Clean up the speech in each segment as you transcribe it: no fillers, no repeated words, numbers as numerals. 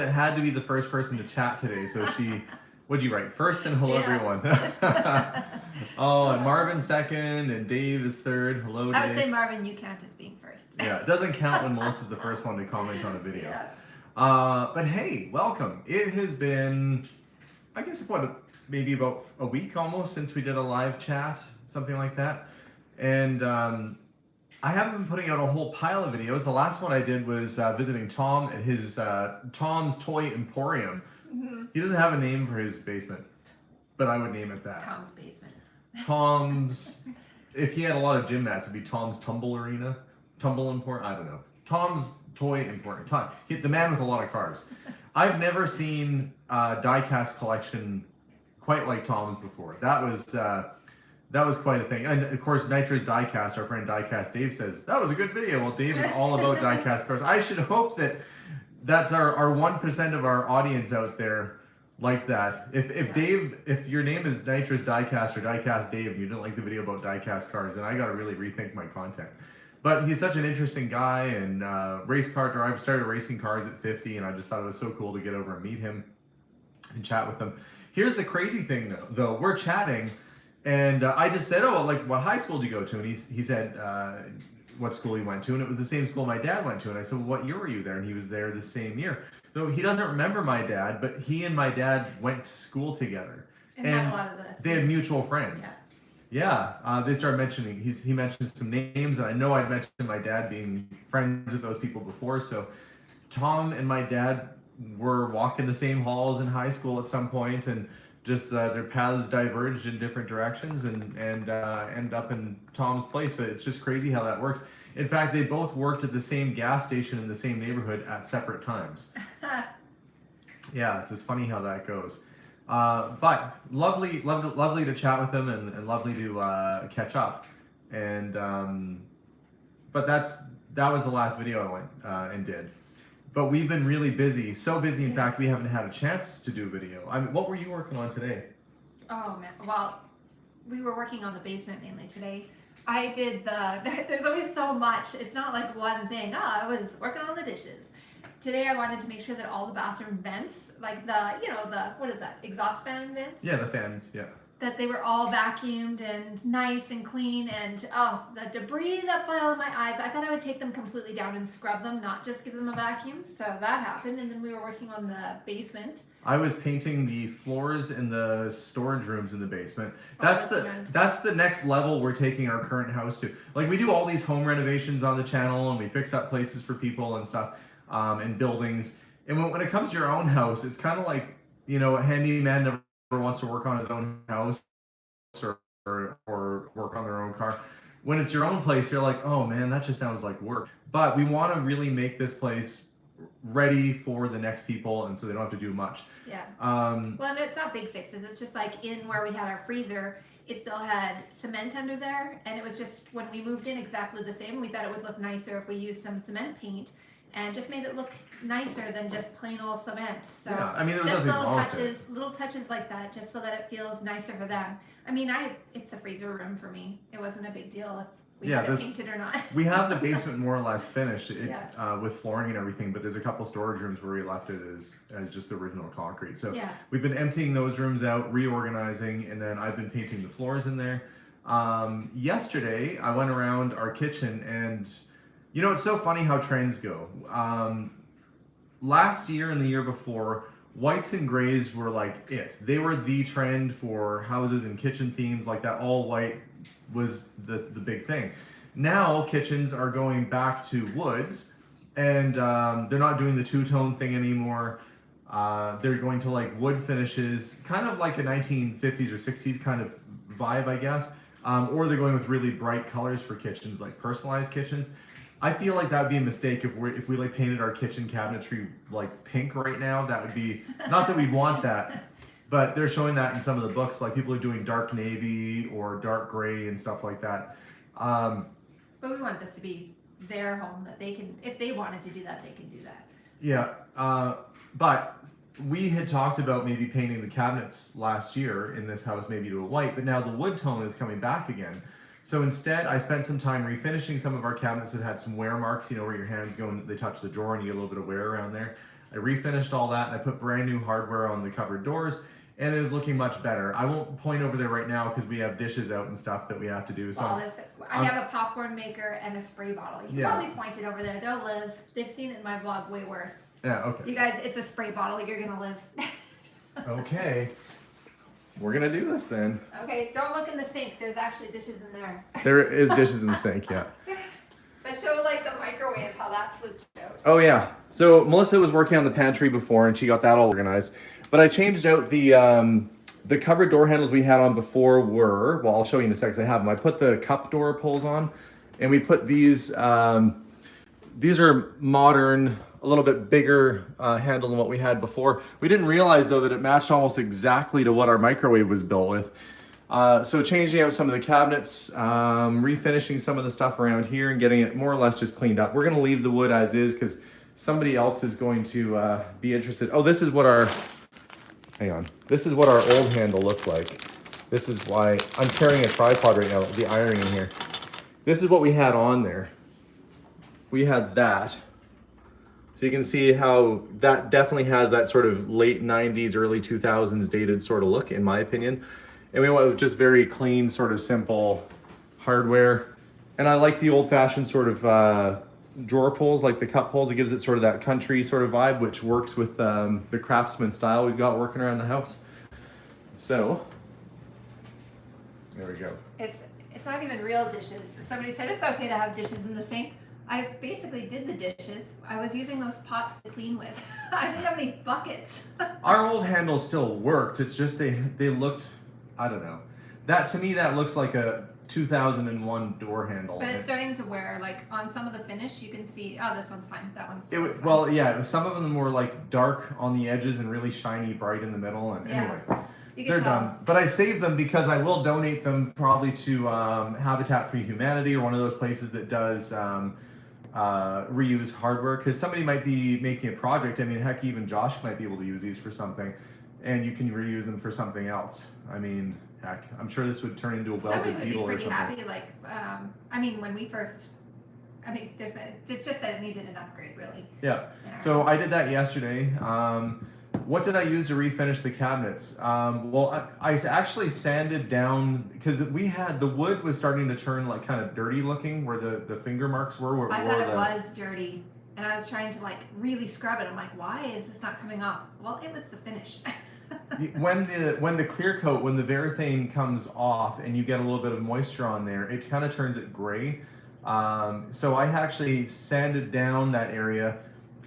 had to be the first person to chat today, so she, what'd you write? First and hello everyone. Oh, and Marvin second, and Dave is third. Hello, Dave. I would say Marvin, you count as being first. Yeah, it doesn't count when Melissa's the first one to comment on a video. Yeah. But hey, welcome. It has been, I guess, maybe about a week almost since we did a live chat, something like that. And I haven't been putting out a whole pile of videos. The last one I did was visiting Tom at his Tom's Toy Emporium. Mm-hmm. He doesn't have a name for his basement, but I would name it that. Tom's basement. Tom's, if he had a lot of gym mats, it'd be Tom's Tumble Arena. Tumble Emporium, I don't know. Tom's Toy Emporium. The man with a lot of cars. I've never seen a diecast collection quite like Tom's before. That was quite a thing. And of course, Nitro's Diecast, our friend Diecast Dave says, that was a good video. Well, Dave is all about diecast cars. I should hope that that's our 1% of our audience out there like that. If your name is Nitro's Diecast or Diecast Dave and you didn't like the video about diecast cars, then I got to really rethink my content. But he's such an interesting guy, and race car driver, started racing cars at 50, and I just thought it was so cool to get over and meet him and chat with him. Here's the crazy thing though, we're chatting, and I just said, oh, like, what high school did you go to? And he said what school he went to, and it was the same school my dad went to. And I said, well, what year were you there? And he was there the same year. So he doesn't remember my dad, but he and my dad went to school together. And had a lot of this. They had mutual friends. Yeah, they started mentioning, he mentioned some names, and I know I'd mentioned my dad being friends with those people before. So Tom and my dad were walking the same halls in high school at some point, and just their paths diverged in different directions and ended up in Tom's place. But it's just crazy how that works. In fact, they both worked at the same gas station in the same neighborhood at separate times. Yeah, so it's funny how that goes. But lovely to chat with them, and lovely to catch up. And but that was the last video I went and did. But we've been really busy, so busy in fact we haven't had a chance to do a video. I mean, what were you working on today? Oh man, well, we were working on the basement mainly today. I did there's always so much. It's not like one thing. Oh, I was working on the dishes. Today I wanted to make sure that all the bathroom vents, like what is that, exhaust fan vents? Yeah, the fans, yeah. That they were all vacuumed and nice and clean, and oh, the debris that fell in my eyes. I thought I would take them completely down and scrub them, not just give them a vacuum. So that happened, and then we were working on the basement. I was painting the floors in the storage rooms in the basement. That's the next level we're taking our current house to. Like, we do all these home renovations on the channel, and we fix up places for people and stuff, and buildings. And when it comes to your own house, it's kind of like, a handyman never wants to work on his own house or work on their own car. When it's your own place, you're like, oh man, that just sounds like work. But we want to really make this place ready for the next people, and so they don't have to do much. Yeah. Well, and it's not big fixes. It's just like in where we had our freezer, it still had cement under there, and it was just, when we moved in, exactly the same. We thought it would look nicer if we used some cement paint, and just made it look nicer than just plain old cement. So yeah, I mean, there was just nothing wrong with it. little touches like that, just so that it feels nicer for them. I mean, it's a freezer room for me. It wasn't a big deal if we had it painted or not. We have the basement more or less finished with flooring and everything, but there's a couple storage rooms where we left it as just the original concrete. So we've been emptying those rooms out, reorganizing, and then I've been painting the floors in there. Yesterday, I went around our kitchen, and it's so funny how trends go. Last year and the year before, whites and grays were like it. They were the trend for houses and kitchen themes like that. All white was the big thing. Now kitchens are going back to woods, and they're not doing the two-tone thing anymore. They're going to like wood finishes, kind of like a 1950s or 60s kind of vibe, I guess. Or they're going with really bright colors for kitchens, like personalized kitchens. I feel like that would be a mistake if we like painted our kitchen cabinetry like pink right now. That would be, not that we'd want that, but they're showing that in some of the books. Like, people are doing dark navy or dark gray and stuff like that. But we want this to be their home, that they can, if they wanted to do that, they can do that. Yeah, but we had talked about maybe painting the cabinets last year in this house maybe to a white, but now the wood tone is coming back again. So instead, I spent some time refinishing some of our cabinets that had some wear marks, where your hands go and they touch the drawer and you get a little bit of wear around there. I refinished all that and I put brand new hardware on the cupboard doors, and it is looking much better. I won't point over there right now because we have dishes out and stuff that we have to do. So Well, I have a popcorn maker and a spray bottle. You can Yeah. probably point it over there. They'll live. They've seen it in my vlog way worse. yeah, okay. You guys, it's a spray bottle. You're gonna live. Okay. We're gonna do this then. Okay, don't look in the sink. There's actually dishes in there. There is dishes in the sink, yeah. But show like the microwave how that flips out. Oh yeah. So Melissa was working on the pantry before and she got that all organized. But I changed out the cupboard door handles we had on before were, well, I'll show you in a second 'cause I have them. I put the cup door pulls on, and we put these are modern, a little bit bigger handle than what we had before. We didn't realize though that it matched almost exactly to what our microwave was built with. So changing out some of the cabinets, refinishing some of the stuff around here and getting it more or less just cleaned up. We're gonna leave the wood as is because somebody else is going to be interested. Oh, this is what our, hang on. This is what our old handle looked like. This is why I'm carrying a tripod right now, the ironing in here. This is what we had on there. We had that. So you can see how that definitely has that sort of late 90s, early 2000s dated sort of look, in my opinion. And we went with just very clean, sort of simple hardware. And I like the old-fashioned sort of drawer pulls, like the cup pulls. It gives it sort of that country sort of vibe, which works with the craftsman style we've got working around the house. So, there we go. It's not even real dishes. Somebody said it's okay to have dishes in the sink. I basically did the dishes. I was using those pots to clean with. I didn't have any buckets. Our old handles still worked. It's just they looked, I don't know. That to me that looks like a 2001 door handle. But it's starting to wear, like on some of the finish, you can see, oh, this one's fine. That one's fine. Well, yeah, some of them were like dark on the edges and really shiny, bright in the middle. And Yeah. anyway, You can they're tell. done. But I saved them because I will donate them probably to Habitat for Humanity or one of those places that does reuse hardware. Because somebody might be making a project. I mean, heck, even Josh might be able to use these for something, and you can reuse them for something else. I mean, heck, I'm sure this would turn into a Somebody welded would be beetle or pretty something. happy. Like, I mean, when we first, it's just that it needed an upgrade, really. Yeah. in our So house. I did that yesterday. What did I use to refinish the cabinets? Well, I actually sanded down because we had the wood was starting to turn like kind of dirty looking where the finger marks were. Where I thought it was dirty, and I was trying to like really scrub it. I'm like, why is this not coming off? Well, it was the finish. when the clear coat, when the Varathane comes off and you get a little bit of moisture on there, it kind of turns it gray. So I actually sanded down that area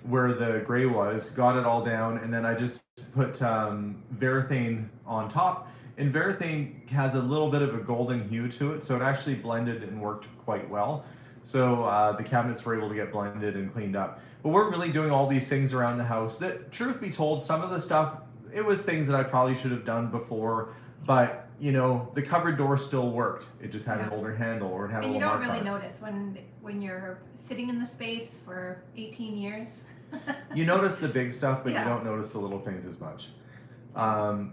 where the gray was, got it all down, and then I just put Varathane on top. And Varathane has a little bit of a golden hue to it, so it actually blended and worked quite well. So the cabinets were able to get blended and cleaned up. But we're really doing all these things around the house that, truth be told, some of the stuff, it was things that I probably should have done before, but you know, the cupboard door still worked. It just had an Yeah. older handle or it had And a you little don't mark really on it. notice when you're sitting in the space for 18 years. You notice the big stuff, but Yeah. you don't notice the little things as much.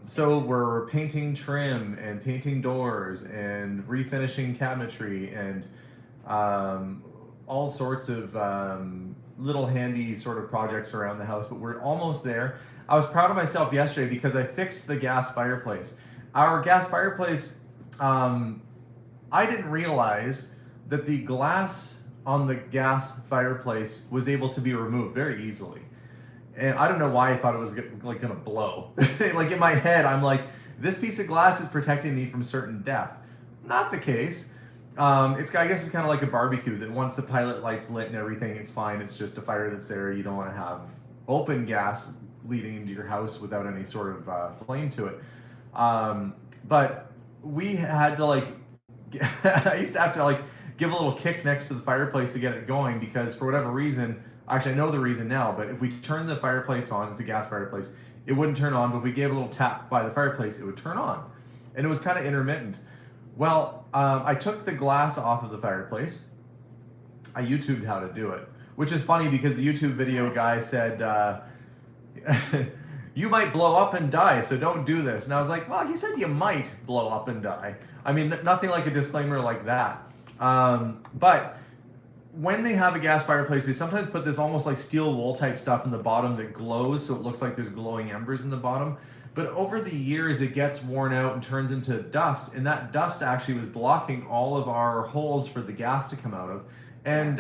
So we're painting trim and painting doors and refinishing cabinetry and all sorts of little handy sort of projects around the house, but we're almost there. I was proud of myself yesterday because I fixed the gas fireplace. Our gas fireplace, I didn't realize that the glass on the gas fireplace was able to be removed very easily. And I don't know why I thought it was like gonna blow. Like in my head, I'm like, this piece of glass is protecting me from certain death. Not the case. I guess it's kind of like a barbecue that once the pilot light's lit and everything, it's fine. It's just a fire that's there. You don't want to have open gas leading into your house without any sort of flame to it. But we had to like, I used to have to like give a little kick next to the fireplace to get it going because for whatever reason, actually I know the reason now, but if we turned the fireplace on, it's a gas fireplace, it wouldn't turn on, but if we gave a little tap by the fireplace, it would turn on. And it was kind of intermittent. Well, I took the glass off of the fireplace. I YouTubed how to do it, which is funny because the YouTube video guy said, you might blow up and die, so don't do this. And I was like, well, he said you might blow up and die. I mean, nothing like a disclaimer like that. But when they have a gas fireplace, they sometimes put this almost like steel wool type stuff in the bottom that glows, so it looks like there's glowing embers in the bottom. But over the years, it gets worn out and turns into dust, and that dust actually was blocking all of our holes for the gas to come out of, and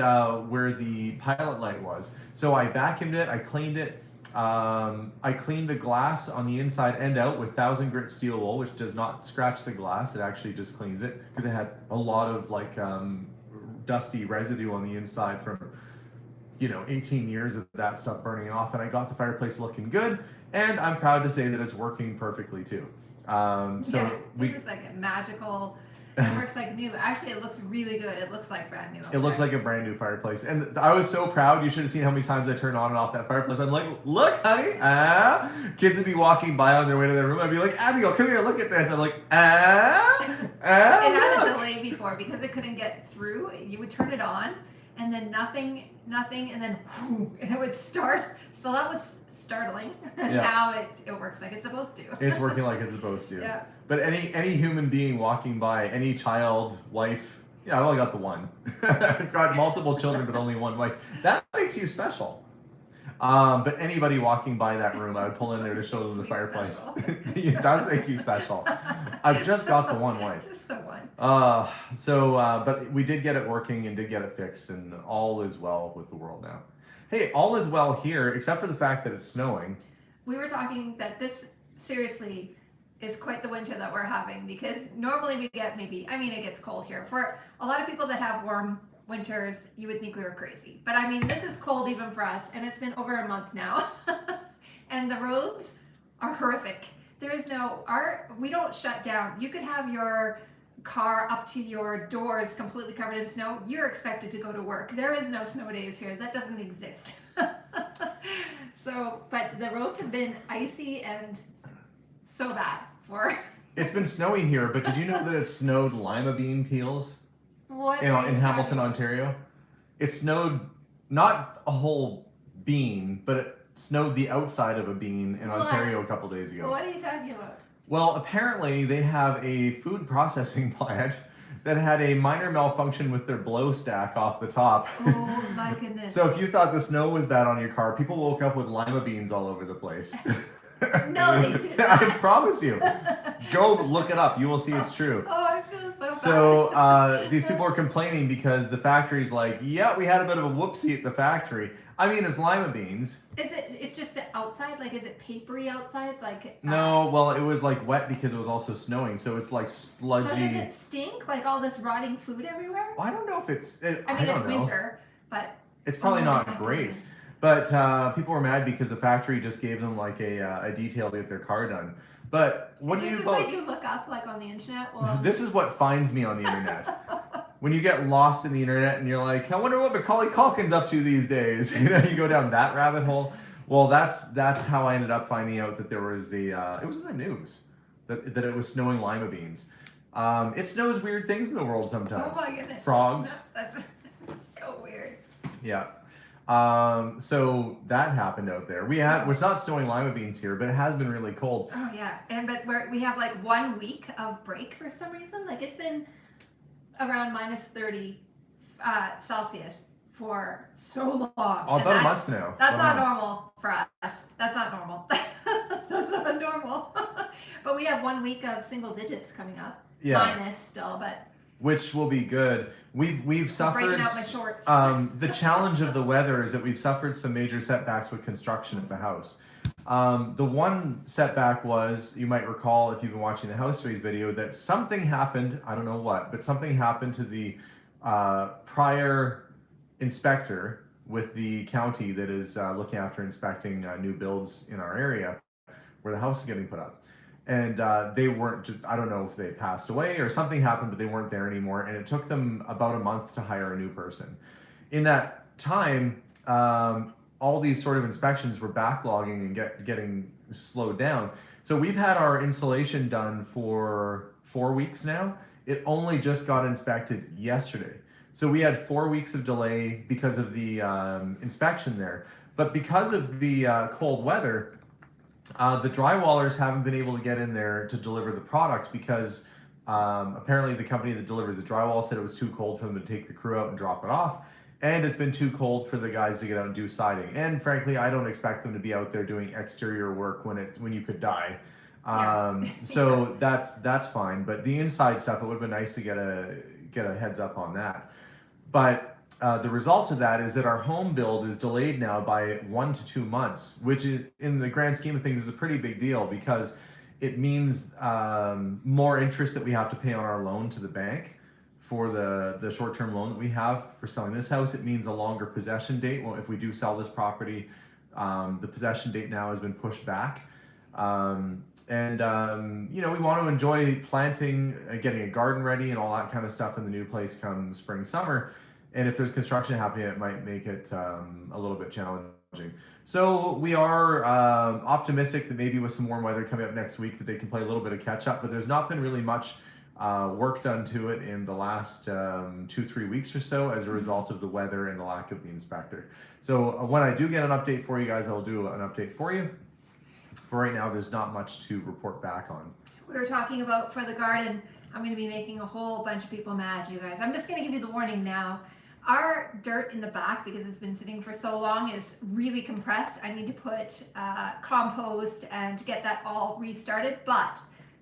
where the pilot light was. So I vacuumed it, I cleaned it. I cleaned the glass on the inside and out with 1000 grit steel wool, which does not scratch the glass. It actually just cleans it because it had a lot of like dusty residue on the inside from 18 years of that stuff burning off. And I got the fireplace looking good, and I'm proud to say that it's working perfectly too. It was like a magical. It works like new. Actually, it looks really good. It looks like brand new. It looks like a brand new fireplace. And I was so proud. You should have seen how many times I turned on and off that fireplace. I'm like, look, honey. Kids would be walking by on their way to their room. I'd be like, Abigail, come here, look at this. I'm like, It had look. a delay before because it couldn't get through. You would turn it on, and then nothing, and then and it would start. So that was startling. Yeah. Now it works like it's supposed to. It's working like it's supposed to. Yeah. But any human being walking by, any child, wife, I've only got the one. I've got multiple children, but only one wife. That makes you special. But anybody walking by that room, I would pull in there to show them the fireplace. It does make you special. I've just got the one wife. Just the one. But we did get it working and did get it fixed, and all is well with the world now. Hey, all is well here, except for the fact that it's snowing. We were talking that this seriously is quite the winter that we're having, because normally we get it gets cold here. For a lot of people that have warm winters, you would think we were crazy. But I mean, this is cold even for us, and it's been over a month now. And the roads are horrific. We don't shut down. You could have your car up to your doors completely covered in snow. You're expected to go to work. There is no snow days here. That doesn't exist. But the roads have been icy and so bad for. It's been snowy here, but did you know that it snowed lima bean peels What in Hamilton, Ontario? It snowed not a whole bean, but it snowed the outside of a bean in Ontario a couple days ago. What are you talking about? Well, apparently they have a food processing plant that had a minor malfunction with their blow stack off the top. Oh my goodness. So if you thought the snow was bad on your car, people woke up with lima beans all over the place. No, they did I not. promise you. Go look it up. You will see it's true. Oh, I feel so bad. So these people were complaining because the factory's like, yeah, we had a bit of a whoopsie at the factory. I mean, it's lima beans. It's just the outside? Like, is it papery outside? Like No, well, it was like wet because it was also snowing, so it's like sludgy. So does it stink? Like all this rotting food everywhere? Well, I don't know if it's. I mean, don't it's know. winter, but It's probably my not goodness. great. But people were mad because the factory just gave them like a detail to get their car done. But what do you This is what you look up like on the internet? Well, This is what finds me on the internet. When you get lost in the internet and you're like, I wonder what Macaulay Culkin's up to these days. You go down that rabbit hole. Well, that's how I ended up finding out that there was it was in the news that it was snowing lima beans. It snows weird things in the world sometimes. oh my goodness. Frogs. That's so weird. Yeah. So that happened out there. It's not snowing lima beans here, but it has been really cold. Oh yeah, but we have like 1 week of break for some reason. Like it's been around minus 30 Celsius for so long. Oh, about a month now. That's About not a month. normal for us. That's not normal. That's not normal. But we have 1 week of single digits coming up. Yeah. Minus still, but Which will be good. We've suffered. breaking out my shorts. The challenge of the weather is that we've suffered some major setbacks with construction at the house. The one setback was, you might recall if you've been watching the house phase video, that something happened, I don't know what, but something happened to the prior inspector with the county that is looking after inspecting new builds in our area where the house is getting put up. And they weren't, I don't know if they passed away or something happened, but they weren't there anymore. And it took them about a month to hire a new person. In that time, all these sort of inspections were backlogging and getting slowed down. So we've had our insulation done for 4 weeks now. It only just got inspected yesterday. So we had 4 weeks of delay because of the inspection there. But because of the cold weather, the drywallers haven't been able to get in there to deliver the product because apparently the company that delivers the drywall said it was too cold for them to take the crew out and drop it off. and it's been too cold for the guys to get out and do siding. And frankly, I don't expect them to be out there doing exterior work when you could die. So that's fine. But the inside stuff, it would have been nice to get a heads up on that. But the result of that is that our home build is delayed now by 1 to 2 months, which is, in the grand scheme of things, is a pretty big deal because it means more interest that we have to pay on our loan to the bank for the short-term loan that we have for selling this house. It means a longer possession date. Well, if we do sell this property, the possession date now has been pushed back. You know, we want to enjoy planting, getting a garden ready and all that kind of stuff in the new place come spring, summer. And if there's construction happening, it might make it a little bit challenging. So we are optimistic that maybe with some warm weather coming up next week that they can play a little bit of catch up, but there's not been really much work done to it in the last 2-3 weeks or so as a result of the weather and the lack of the inspector. So when I do get an update for you guys, I'll do an update for you. For right now, there's not much to report back on. We were talking about for the garden, I'm going to be making a whole bunch of people mad, you guys. I'm just going to give you the warning now. Our dirt in the back, because it's been sitting for so long, is really compressed. I need to put compost and get that all restarted, but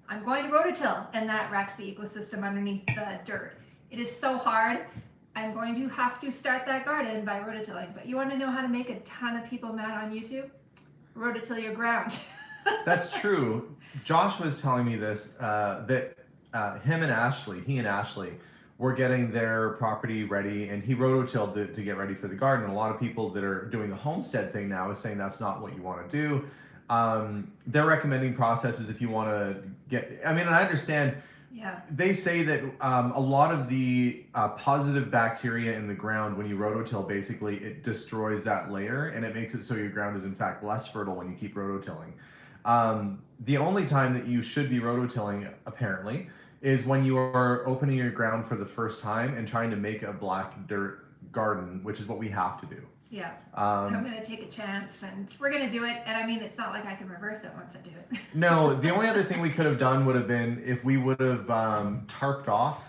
I'm going to rototill, and that wrecks the ecosystem underneath the dirt. It is so hard. I'm going to have to start that garden by rototilling. But you want to know how to make a ton of people mad on YouTube? Rototill your ground. That's true. Josh was telling me this, that he and Ashley were getting their property ready, and he rototilled to get ready for the garden. And a lot of people that are doing the homestead thing now is saying that's not what you want to do. They're recommending processes if you want to get, I mean, and I understand. Yeah. They say that a lot of the positive bacteria in the ground, when you rototill, basically it destroys that layer and it makes it so your ground is in fact less fertile when you keep rototilling. The only time that you should be rototilling, apparently, is when you are opening your ground for the first time and trying to make a black dirt garden, which is what we have to do. Yeah, I'm going to take a chance, and we're going to do it. And I mean, it's not like I can reverse it once I do it. No, the only other thing we could have done would have been if we would have tarped off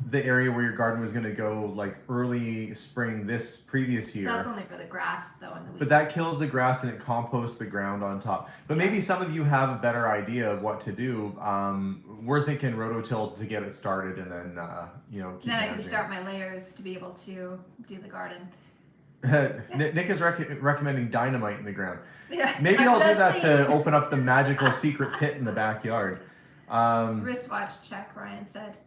the area where your garden was going to go, like early spring this previous year. That's only for the grass, though, in the weeds. But that kills the grass and it composts the ground on top. But maybe some of you have a better idea of what to do. We're thinking rototill to get it started, and then you know, keep then I managing can start my layers to be able to do the garden. Nick is recommending dynamite in the ground. Yeah, Maybe I'll do that to open up the magical secret pit in the backyard. Wristwatch check, Ryan said.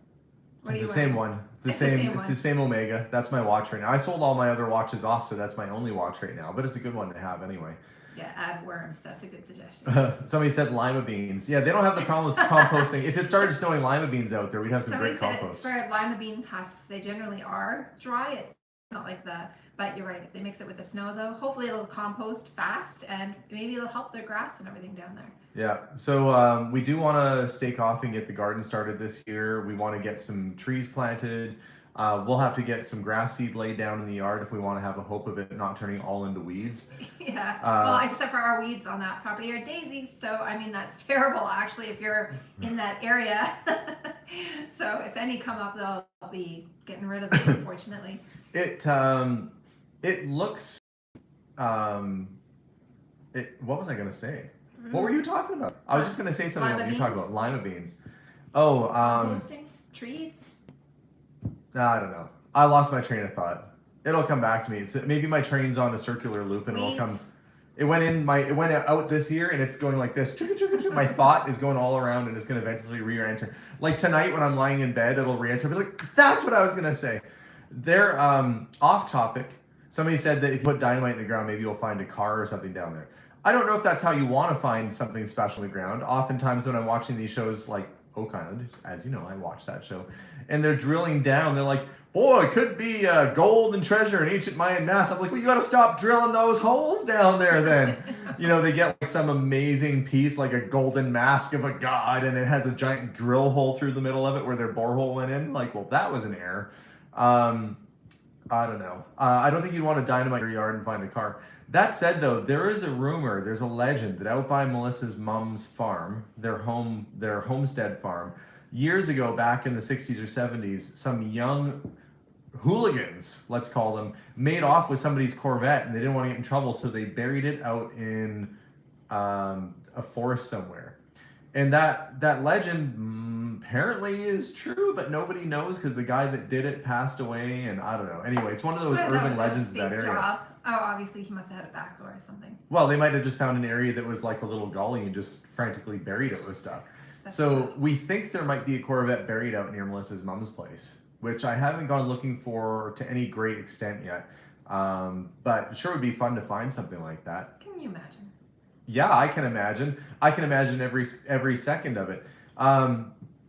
It's the same one. It's the same Omega. That's my watch right now. I sold all my other watches off, so that's my only watch right now. But it's a good one to have anyway. Yeah, add worms. That's a good suggestion. Somebody said lima beans. Yeah, they don't have the problem with composting. If it started snowing lima beans out there, we'd have some great compost. Somebody said for lima bean husks, they generally are dry. It's not like the, but you're right. If they mix it with the snow, though, hopefully it'll compost fast, and maybe it'll help their grass and everything down there. Yeah, so we do want to stake off and get the garden started this year. We want to get some trees planted. We'll have to get some grass seed laid down in the yard if we want to have a hope of it not turning all into weeds. Yeah, well, except for our weeds on that property are daisies, so I mean that's terrible actually if you're in that area. So if any come up, they'll be getting rid of them, unfortunately. It looks what was I gonna say? What were you talking about? I was just gonna say something about you talking about lima beans. Oh, composting trees. I don't know. I lost my train of thought. It'll come back to me. Maybe my train's on a circular loop and it'll come. It went out this year and it's going like this. My thought is going all around and it's going to eventually re-enter. Like tonight when I'm lying in bed, it'll re-enter. I'll be like, that's what I was going to say. They're off topic. Somebody said that if you put dynamite in the ground, maybe you'll find a car or something down there. I don't know if that's how you want to find something special in the ground. Oftentimes when I'm watching these shows like Oak Island, as you know, I watch that show, and they're drilling down, they're like, boy, it could be gold and treasure in ancient Mayan mass. I'm like, well, you got to stop drilling those holes down there then. You know, they get like some amazing piece, like a golden mask of a god, and it has a giant drill hole through the middle of it where their borehole went in. Like, well, that was an error. I don't know. I don't think you'd want to dynamite your yard and find a car. That said, though, there is a rumor, there's a legend that out by Melissa's mom's farm, their homestead farm, years ago, back in the 60s or 70s, some young hooligans, let's call them, made off with somebody's Corvette, and they didn't want to get in trouble, so they buried it out in a forest somewhere. And that legend apparently is true, but nobody knows because the guy that did it passed away, and I don't know. Anyway, it's one of those urban legends in that area. Job. Oh, obviously he must have had a back or something. Well, they might have just found an area that was like a little gully and just frantically buried it with stuff. That's So true. we think there might be a Corvette buried out near Melissa's mom's place, which I haven't gone looking for to any great extent yet. But it sure would be fun to find something like that. Can you imagine? Yeah, I can imagine. I can imagine every second of it.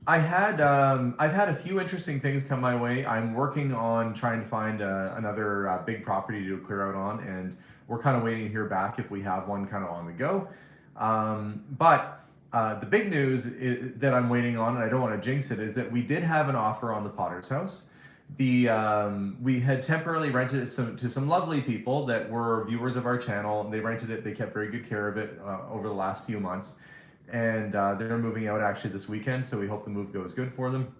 I've had a few interesting things come my way. I'm working on trying to find another big property to do a clear out on, and we're kind of waiting to hear back if we have one kind of on the go. But the big news that I'm waiting on, and I don't want to jinx it, is that we did have an offer on the Potter's house. We had temporarily rented it to some lovely people that were viewers of our channel. They rented it. They kept very good care of it over the last few months. And they're moving out actually this weekend, so we hope the move goes good for them.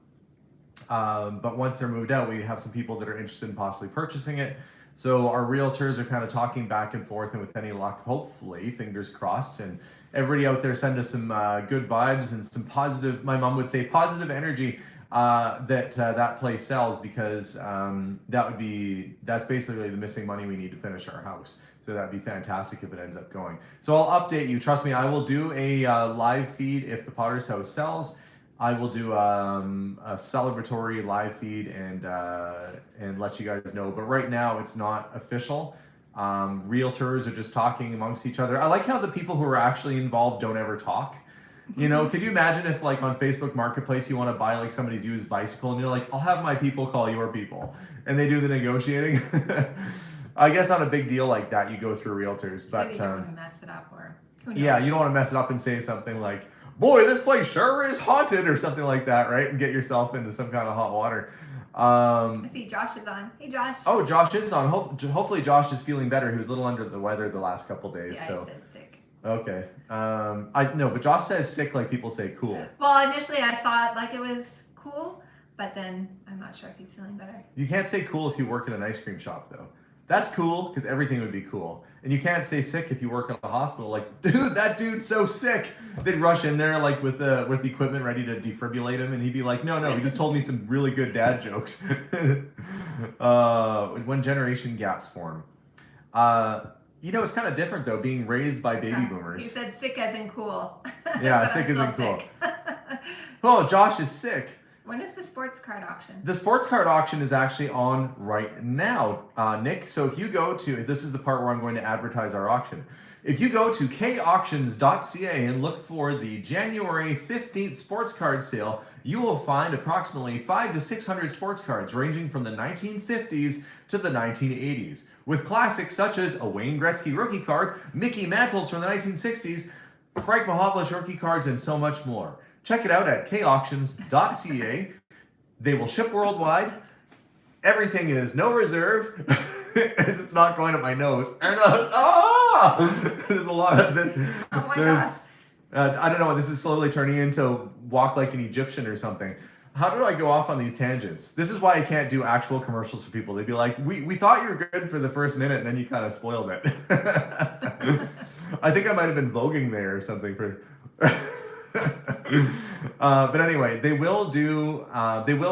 But once they're moved out, we have some people that are interested in possibly purchasing it. So our realtors are kind of talking back and forth, and with any luck, hopefully, fingers crossed, and everybody out there send us some good vibes and some positive, my mom would say, positive energy that place sells, because that's basically the missing money we need to finish our house. So that'd be fantastic if it ends up going. So I'll update you. Trust me, I will do a live feed if the Potter's house sells. I will do a celebratory live feed and let you guys know. But right now, it's not official. Realtors are just talking amongst each other. I like how the people who are actually involved don't ever talk. You know, could you imagine if like on Facebook Marketplace you want to buy like somebody's used bicycle and you're like, I'll have my people call your people, and they do the negotiating. I guess on a big deal like that you go through realtors, but Maybe you don't want to mess it up, or who knows? yeah, you don't want to mess it up and say something like, boy, this place sure is haunted, or something like that, right? And get yourself into some kind of hot water. I see Josh is on. Hey, Josh. Oh, Josh is on. Hopefully Josh is feeling better. He was a little under the weather the last couple days. Yeah, so he said sick. okay. I no, but Josh says sick like people say cool. Well, initially I saw it like it was cool, but then I'm not sure if he's feeling better. You can't say cool if you work in an ice cream shop, though. That's cool because everything would be cool. And you can't say sick if you work at a hospital. Like, dude, that dude's so sick. They'd rush in there like with the equipment ready to defibrillate him, and he'd be like, no, he just told me some really good dad jokes. When generation gaps form. You know, it's kind of different though, being raised by baby boomers. You said sick as in cool. Yeah, But sick I'm as in still cool. sick. Oh, Josh is sick. When is the sports card auction? The sports card auction is actually on right now, Nick. So if you go to, this is the part where I'm going to advertise our auction. If you go to kauctions.ca and look for the January 15th sports card sale, you will find approximately 500 to 600 sports cards ranging from the 1950s to the 1980s, with classics such as a Wayne Gretzky rookie card, Mickey Mantles from the 1960s, Frank Mahovlich rookie cards, and so much more. Check it out at kauctions.ca. They will ship worldwide. Everything is no reserve. It's not going up my nose. There's a lot of this. Oh my gosh. I don't know. This is slowly turning into walk like an Egyptian or something. How do I go off on these tangents? This is why I can't do actual commercials for people. They'd be like, we thought you were good for the first minute, and then you kind of spoiled it. I think I might have been voguing there or something for... But anyway, they will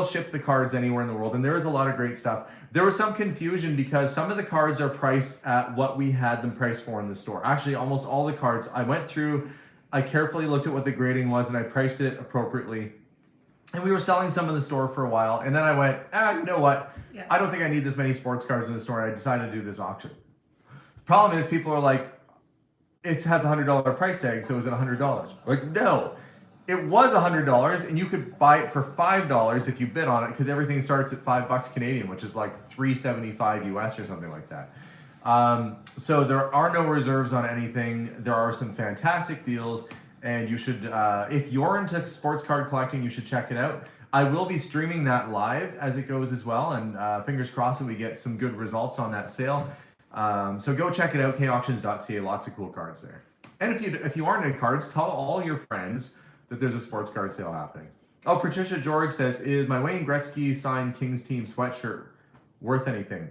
ship the cards anywhere in the world, and there is a lot of great stuff. There was some confusion because some of the cards are priced at what we had them priced for in the store. Actually, almost all the cards, I went through, I carefully looked at what the grading was, and I priced it appropriately. And we were selling some in the store for a while, and then I went, you know what? Yeah. I don't think I need this many sports cards in the store. I decided to do this auction. Problem is, people are like, it has a $100 price tag, so is it $100? Like, no. It was $100, and you could buy it for $5 if you bid on it, because everything starts at $5 Canadian, which is like $3.75 US or something like that. So there are no reserves on anything. There are some fantastic deals, and you should, if you're into sports card collecting, you should check it out. I will be streaming that live as it goes as well, and fingers crossed that we get some good results on that sale. So go check it out, kauctions.ca. Lots of cool cards there. And if you aren't into cards, tell all your friends that there's a sports card sale happening. Oh, Patricia George says, is my Wayne Gretzky signed Kings team sweatshirt Worth anything?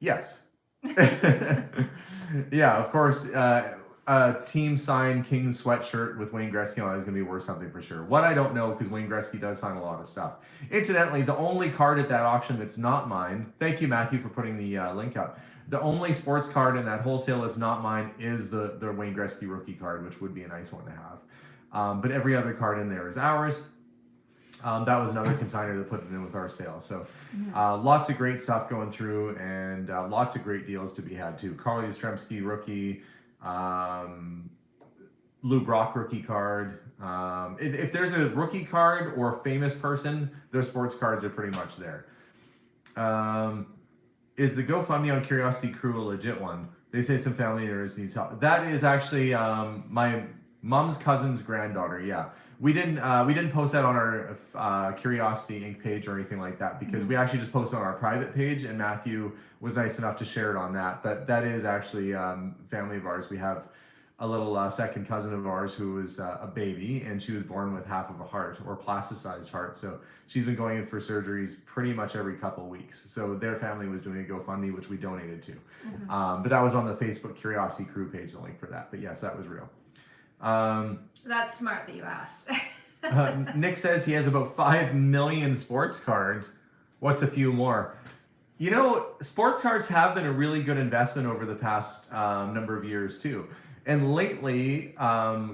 Yes. Yeah, of course. A team signed King's sweatshirt with Wayne Gretzky on it is going to be worth something for sure. What I don't know, because Wayne Gretzky does sign a lot of stuff. Incidentally, the only card at that auction that's not mine, thank you, Matthew, for putting the link up. The only sports card in that wholesale that's not mine is the Wayne Gretzky rookie card, which would be a nice one to have. But every other card in there is ours. That was another consignor that put it in with our sale. So lots of great stuff going through, and lots of great deals to be had too. Carl Yastrzemski rookie, Lou Brock rookie card. If there's a rookie card or a famous person, their sports cards are pretty much there. Is the GoFundMe on Curiosity Crew a legit one? They say some family members needs help. That is actually my mom's cousin's granddaughter. Yeah, we didn't post that on our Curiosity Inc. page or anything like that, because we actually just posted on our private page, and Matthew was nice enough to share it on that. But that is actually family of ours. We have a little second cousin of ours who was a baby, and she was born with half of a heart, or plasticized heart. So she's been going in for surgeries pretty much every couple of weeks. So their family was doing a GoFundMe, which we donated to. But that was on the Facebook Curiosity Crew page, the link for that. But yes, that was real. That's smart that you asked. Nick says he has about 5 million sports cards. What's a few more? You know, sports cards have been a really good investment over the past number of years too. And lately,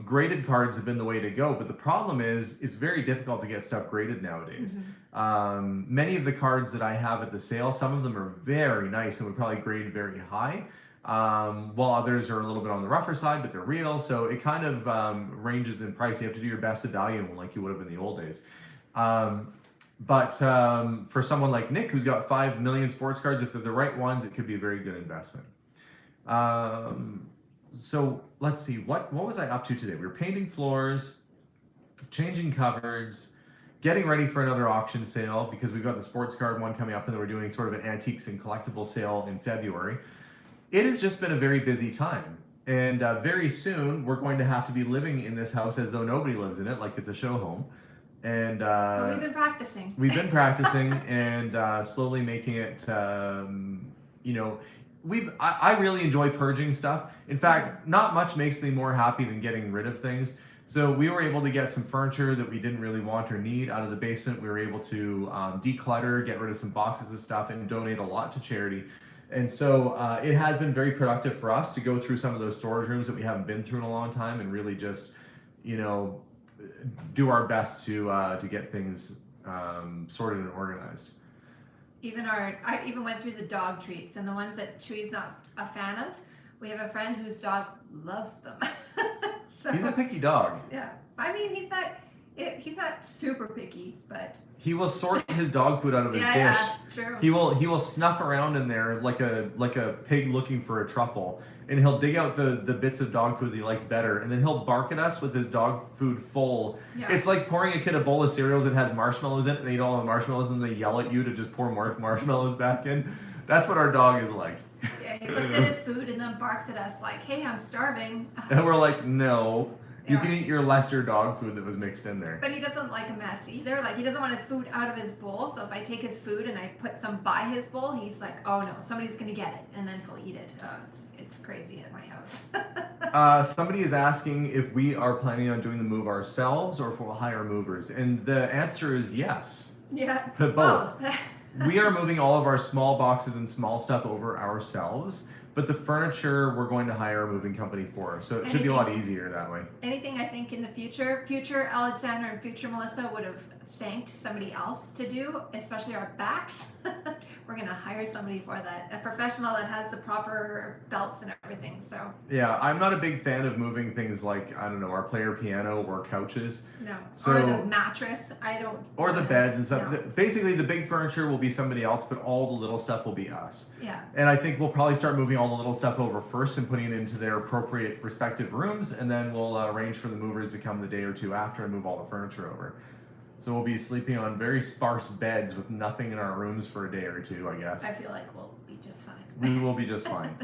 graded cards have been the way to go. But the problem is, it's very difficult to get stuff graded nowadays. Many of the cards that I have at the sale, some of them are very nice and would probably grade very high, while others are a little bit on the rougher side, but they're real. So it kind of ranges in price. You have to do your best to value them like you would have in the old days. But for someone like Nick, who's got 5 million sports cards, if they're the right ones, it could be a very good investment. So let's see, what was I up to today? We were painting floors, changing cupboards, getting ready for another auction sale, because we've got the sports card one coming up, and then we're doing sort of an antiques and collectible sale in February. It has just been a very busy time. And very soon, we're going to have to be living in this house as though nobody lives in it, like it's a show home. And But we've been practicing. We've been practicing and slowly making it, you know, I really enjoy purging stuff. In fact, not much makes me more happy than getting rid of things. So we were able to get some furniture that we didn't really want or need out of the basement. We were able to declutter, get rid of some boxes of stuff, and donate a lot to charity. And so it has been very productive for us to go through some of those storage rooms that we haven't been through in a long time, and really just, you know, do our best to get things sorted and organized. I even went through the dog treats, and the ones that Chewy's not a fan of. We have a friend whose dog loves them. So, he's a picky dog. Yeah, I mean he's not super picky, but he will sort his dog food out of his dish. Yeah, true. He will snuff around in there like a pig looking for a truffle, and he'll dig out the bits of dog food that he likes better, and then he'll bark at us with his dog food full. Yeah. It's like pouring a kid a bowl of cereals that has marshmallows in it, and they eat all the marshmallows, and they yell at you to just pour more marshmallows back in. That's what our dog is like. Yeah, he looks at his food and then barks at us like, "Hey, I'm starving." And we're like, "No, you Yeah. can eat your lesser dog food that was mixed in there." But he doesn't like a mess either. Like, he doesn't want his food out of his bowl. So if I take his food and I put some by his bowl, he's like, "Oh no, somebody's gonna get it," and then he'll eat it. It's crazy at my house. Somebody is asking if we are planning on doing the move ourselves or if we'll hire movers, and the answer is yes. Yeah. Both. We are moving all of our small boxes and small stuff over ourselves, but the furniture we're going to hire a moving company for, so it should be a lot easier that way. Anything I think in the future Alexander and future Melissa would have thanked somebody else to do, especially our backs. We're gonna hire somebody for that, a professional that has the proper belts and everything. So yeah, I'm not a big fan of moving things like, I don't know, our player piano or couches. No. So, or the mattress. Or the beds and stuff. No. Basically, the big furniture will be somebody else, but all the little stuff will be us. Yeah. And I think we'll probably start moving all the little stuff over first and putting it into their appropriate respective rooms, and then we'll arrange for the movers to come the day or two after and move all the furniture over. So we'll be sleeping on very sparse beds with nothing in our rooms for a day or two, I guess. I feel like we'll be just fine. We will be just fine.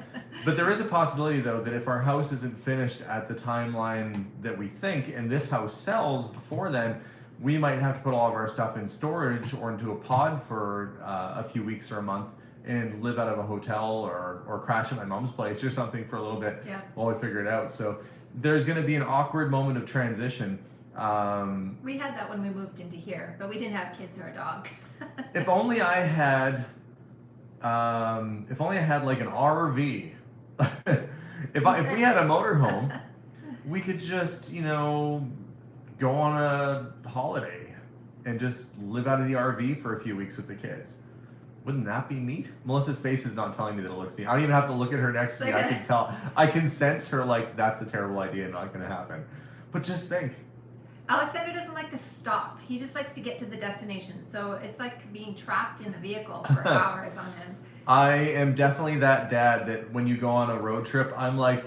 But there is a possibility, though, that if our house isn't finished at the timeline that we think, and this house sells before then, we might have to put all of our stuff in storage or into a pod for a few weeks or a month and live out of a hotel or crash at my mom's place or something for a little bit while we figure it out. So there's going to be an awkward moment of transition. We had that when we moved into here, but we didn't have kids or a dog. If only I had like an RV. If we had a motorhome, we could just, go on a holiday and just live out of the RV for a few weeks with the kids. Wouldn't that be neat? Melissa's face is not telling me that it looks neat. I don't even have to look at her next to me. I can tell. I can sense her like, that's a terrible idea and not going to happen. But just think. Alexander doesn't like to stop. He just likes to get to the destination. So it's like being trapped in a vehicle for hours on end. I am definitely that dad that when you go on a road trip, I'm like,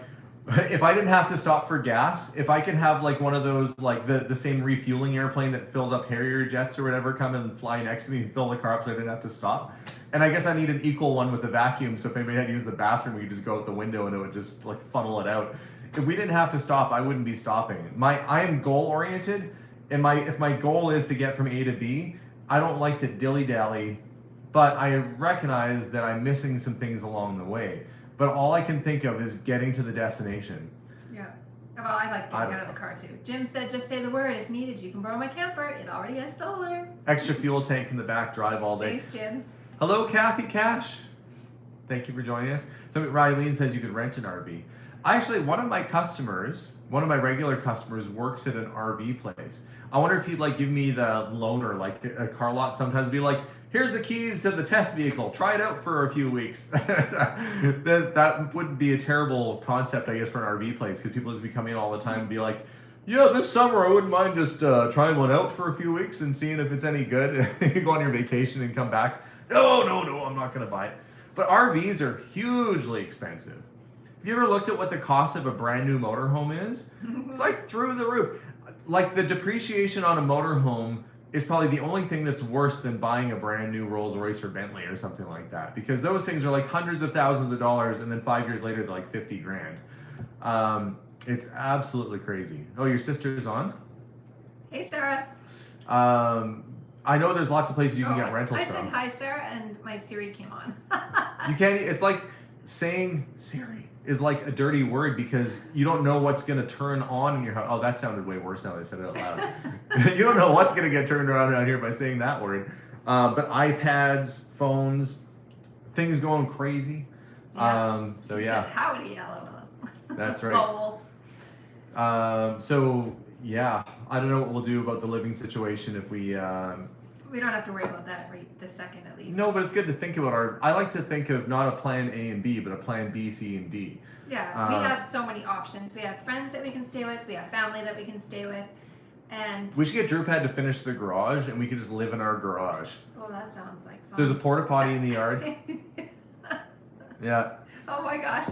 if I didn't have to stop for gas, if I could have like one of those, like the same refueling airplane that fills up Harrier jets or whatever, come and fly next to me and fill the car up so I didn't have to stop. And I guess I need an equal one with a vacuum. So if anybody had to use the bathroom, we could just go out the window and it would just like funnel it out. If we didn't have to stop, I wouldn't be stopping. I am goal oriented, and if my goal is to get from A to B, I don't like to dilly dally, but I recognize that I'm missing some things along the way. But all I can think of is getting to the destination. Yeah. Well, I like getting out of the car too. Jim said, just say the word if needed. You can borrow my camper. It already has solar. Extra fuel tank in the back, drive all day. Thanks, Jim. Hello, Kathy Cash. Thank you for joining us. So Riley says you could rent an RV. Actually, one of my regular customers works at an RV place. I wonder if he'd like give me the loaner, like a car lot sometimes, be like, here's the keys to the test vehicle. Try it out for a few weeks. that wouldn't be a terrible concept, I guess, for an RV place, because people just be coming in all the time and be like, yeah, this summer I wouldn't mind just trying one out for a few weeks and seeing if it's any good. You go on your vacation and come back. No, I'm not going to buy it. But RVs are hugely expensive. Have you ever looked at what the cost of a brand new motorhome is? It's like through the roof. Like the depreciation on a motorhome is probably the only thing that's worse than buying a brand new Rolls Royce or Bentley or something like that, because those things are like hundreds of thousands of dollars, and then 5 years later they're like 50 grand. It's absolutely crazy. Oh, your sister's on? Hey, Sarah. I know there's lots of places you can get rentals from. I said hi, Sarah, and my Siri came on. You can't. It's like saying Siri is like a dirty word, because you don't know what's going to turn on in your house. Oh, that sounded way worse now that I said it out loud. You don't know what's going to get turned around here by saying that word. But iPads, phones, things going crazy. Yeah. So She yeah. said, howdy, LOL. That's right. So yeah, I don't know what we'll do about the living situation if we. We don't have to worry about that right this second, at least. No, but it's good to think about I like to think of not a plan A and B, but a plan B, C, and D. Yeah, we have so many options. We have friends that we can stay with. We have family that we can stay with. And we should get Drew Pad to finish the garage, and we could just live in our garage. Oh, that sounds like fun. There's a porta potty in the yard. Yeah. Oh my gosh.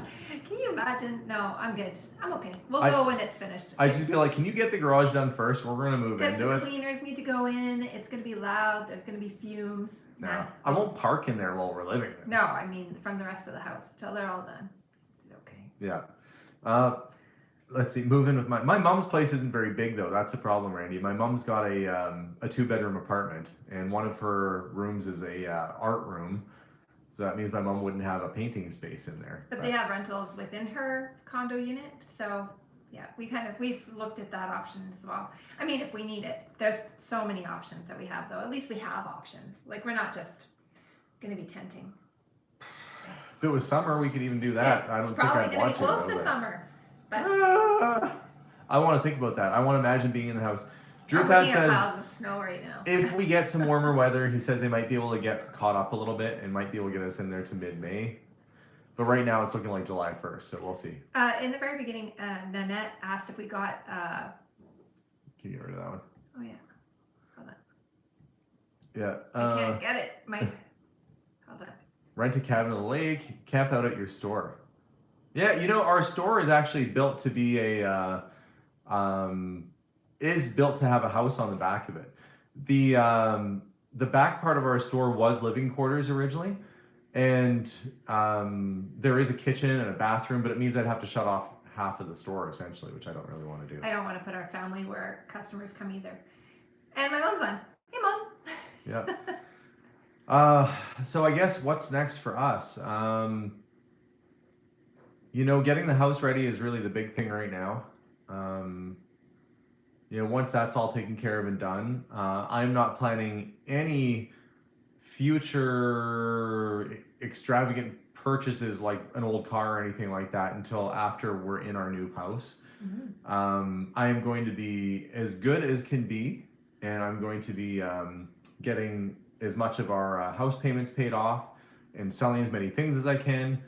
Can you imagine? No, I'm good. I'm okay. We'll go when it's finished. I just feel like, can you get the garage done first? We're going to move into it. Because the cleaners need to go in. It's going to be loud. There's going to be fumes. No. Nah. I won't park in there while we're living there. No, I mean from the rest of the house till they're all done. It's okay. Yeah. Let's see. Move in with my mom's place isn't very big though. That's the problem, Randy. My mom's got a 2-bedroom apartment, and one of her rooms is a art room. So that means my mom wouldn't have a painting space in there. But they have rentals within her condo unit, so yeah, we've looked at that option as well. I mean, if we need it, there's so many options that we have though. At least we have options. Like we're not just gonna be tenting. If it was summer, we could even do that. Yeah, I don't think I'd want to. It's probably gonna be close to summer, but I want to think about that. I want to imagine being in the house. Drew I'm Pat looking at says piles of snow right now. if we get some warmer weather, he says they might be able to get caught up a little bit and might be able to get us in there to mid-May. But right now it's looking like July 1st, so we'll see. In the very beginning, Nanette asked if we got. Can you get rid of that one? Oh yeah. Hold on. Yeah. I can't get it. Hold on. Rent a cabin on the lake. Camp out at your store. Yeah, our store is actually built to be is built to have a house on the back of it. The back part of our store was living quarters originally, and there is a kitchen and a bathroom, but it means I'd have to shut off half of the store essentially, which I don't really want to do. I don't want to put our family where customers come either. And my mom's on. Hey, Mom. Yeah. So I guess what's next for us? Getting the house ready is really the big thing right now. Once that's all taken care of and done, I'm not planning any future extravagant purchases like an old car or anything like that until after we're in our new house. I am going to be as good as can be, and I'm going to be getting as much of our house payments paid off and selling as many things as I can,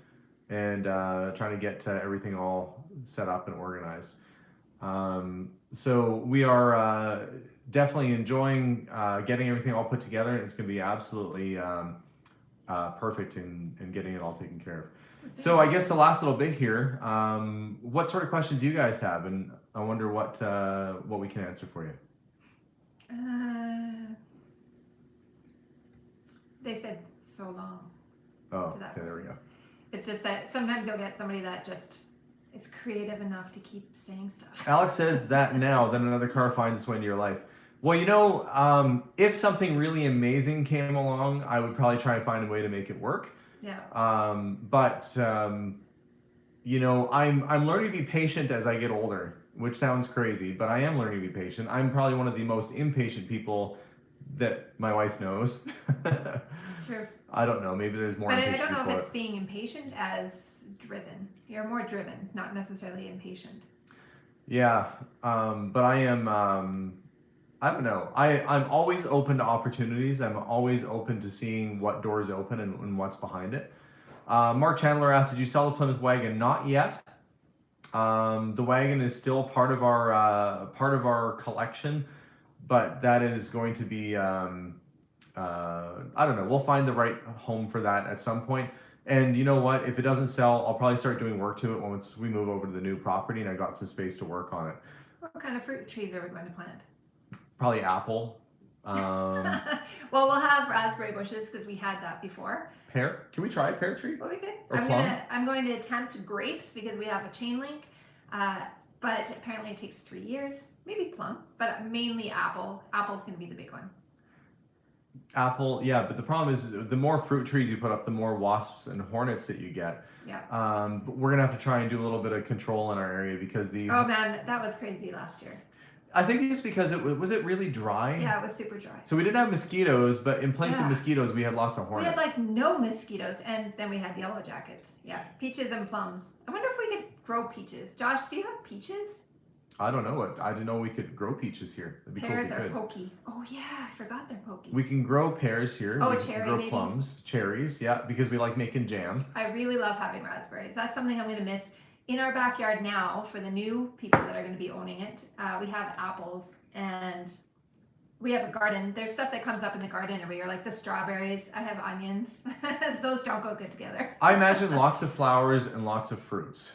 and trying to get everything all set up and organized. So we are definitely enjoying getting everything all put together, and it's going to be absolutely perfect in getting it all taken care of. So I guess the last little bit here, what sort of questions do you guys have? And I wonder what we can answer for you. They said so long. Oh, okay, there we go. It's just that sometimes you'll get somebody that just is creative enough to keep saying stuff. Alex says that now, then another car finds its way into your life. Well, if something really amazing came along, I would probably try and find a way to make it work. Yeah. But I'm learning to be patient as I get older, which sounds crazy, but I am learning to be patient. I'm probably one of the most impatient people that my wife knows. True. I don't know. Maybe there's more. But I don't know if it's being impatient as driven. You're more driven, not necessarily impatient. Yeah, but I am. I don't know. I'm always open to opportunities. I'm always open to seeing what doors open and what's behind it. Mark Chandler asked, "Did you sell the Plymouth wagon?" Not yet. The wagon is still part of our collection, but that is going to be. I don't know. We'll find the right home for that at some point. And you know what? If it doesn't sell, I'll probably start doing work to it once we move over to the new property and I got some space to work on it. What kind of fruit trees are we going to plant? Probably apple. Well, we'll have raspberry bushes because we had that before. Pear? Can we try a pear tree? Well, we could. Or plum? I'm going to attempt grapes because we have a chain link, but apparently it takes 3 years. Maybe plum, but mainly apple. Apple's going to be the big one. Apple, yeah, but the problem is the more fruit trees you put up, the more wasps and hornets that you get. Yeah. But we're gonna have to try and do a little bit of control in our area because Oh man, that was crazy last year. I think it's because was it really dry? Yeah, it was super dry. So we didn't have mosquitoes, but in place of mosquitoes, we had lots of hornets. We had like no mosquitoes, and then we had yellow jackets. Yeah, peaches and plums. I wonder if we could grow peaches. Josh, do you have peaches? I don't know. I didn't know we could grow peaches here. It'd be Pears cool if we are could. pokey. Oh yeah, I forgot they're pokey. We can grow pears here. Oh, we cherry, can grow maybe? plums, cherries, yeah, because we like making jam. I really love having raspberries. That's something I'm going to miss in our backyard now for the new people that are going to be owning it. We have apples and we have a garden. There's stuff that comes up in the garden every year, like the strawberries. I have onions. Those don't go good together. I imagine lots of flowers and lots of fruits.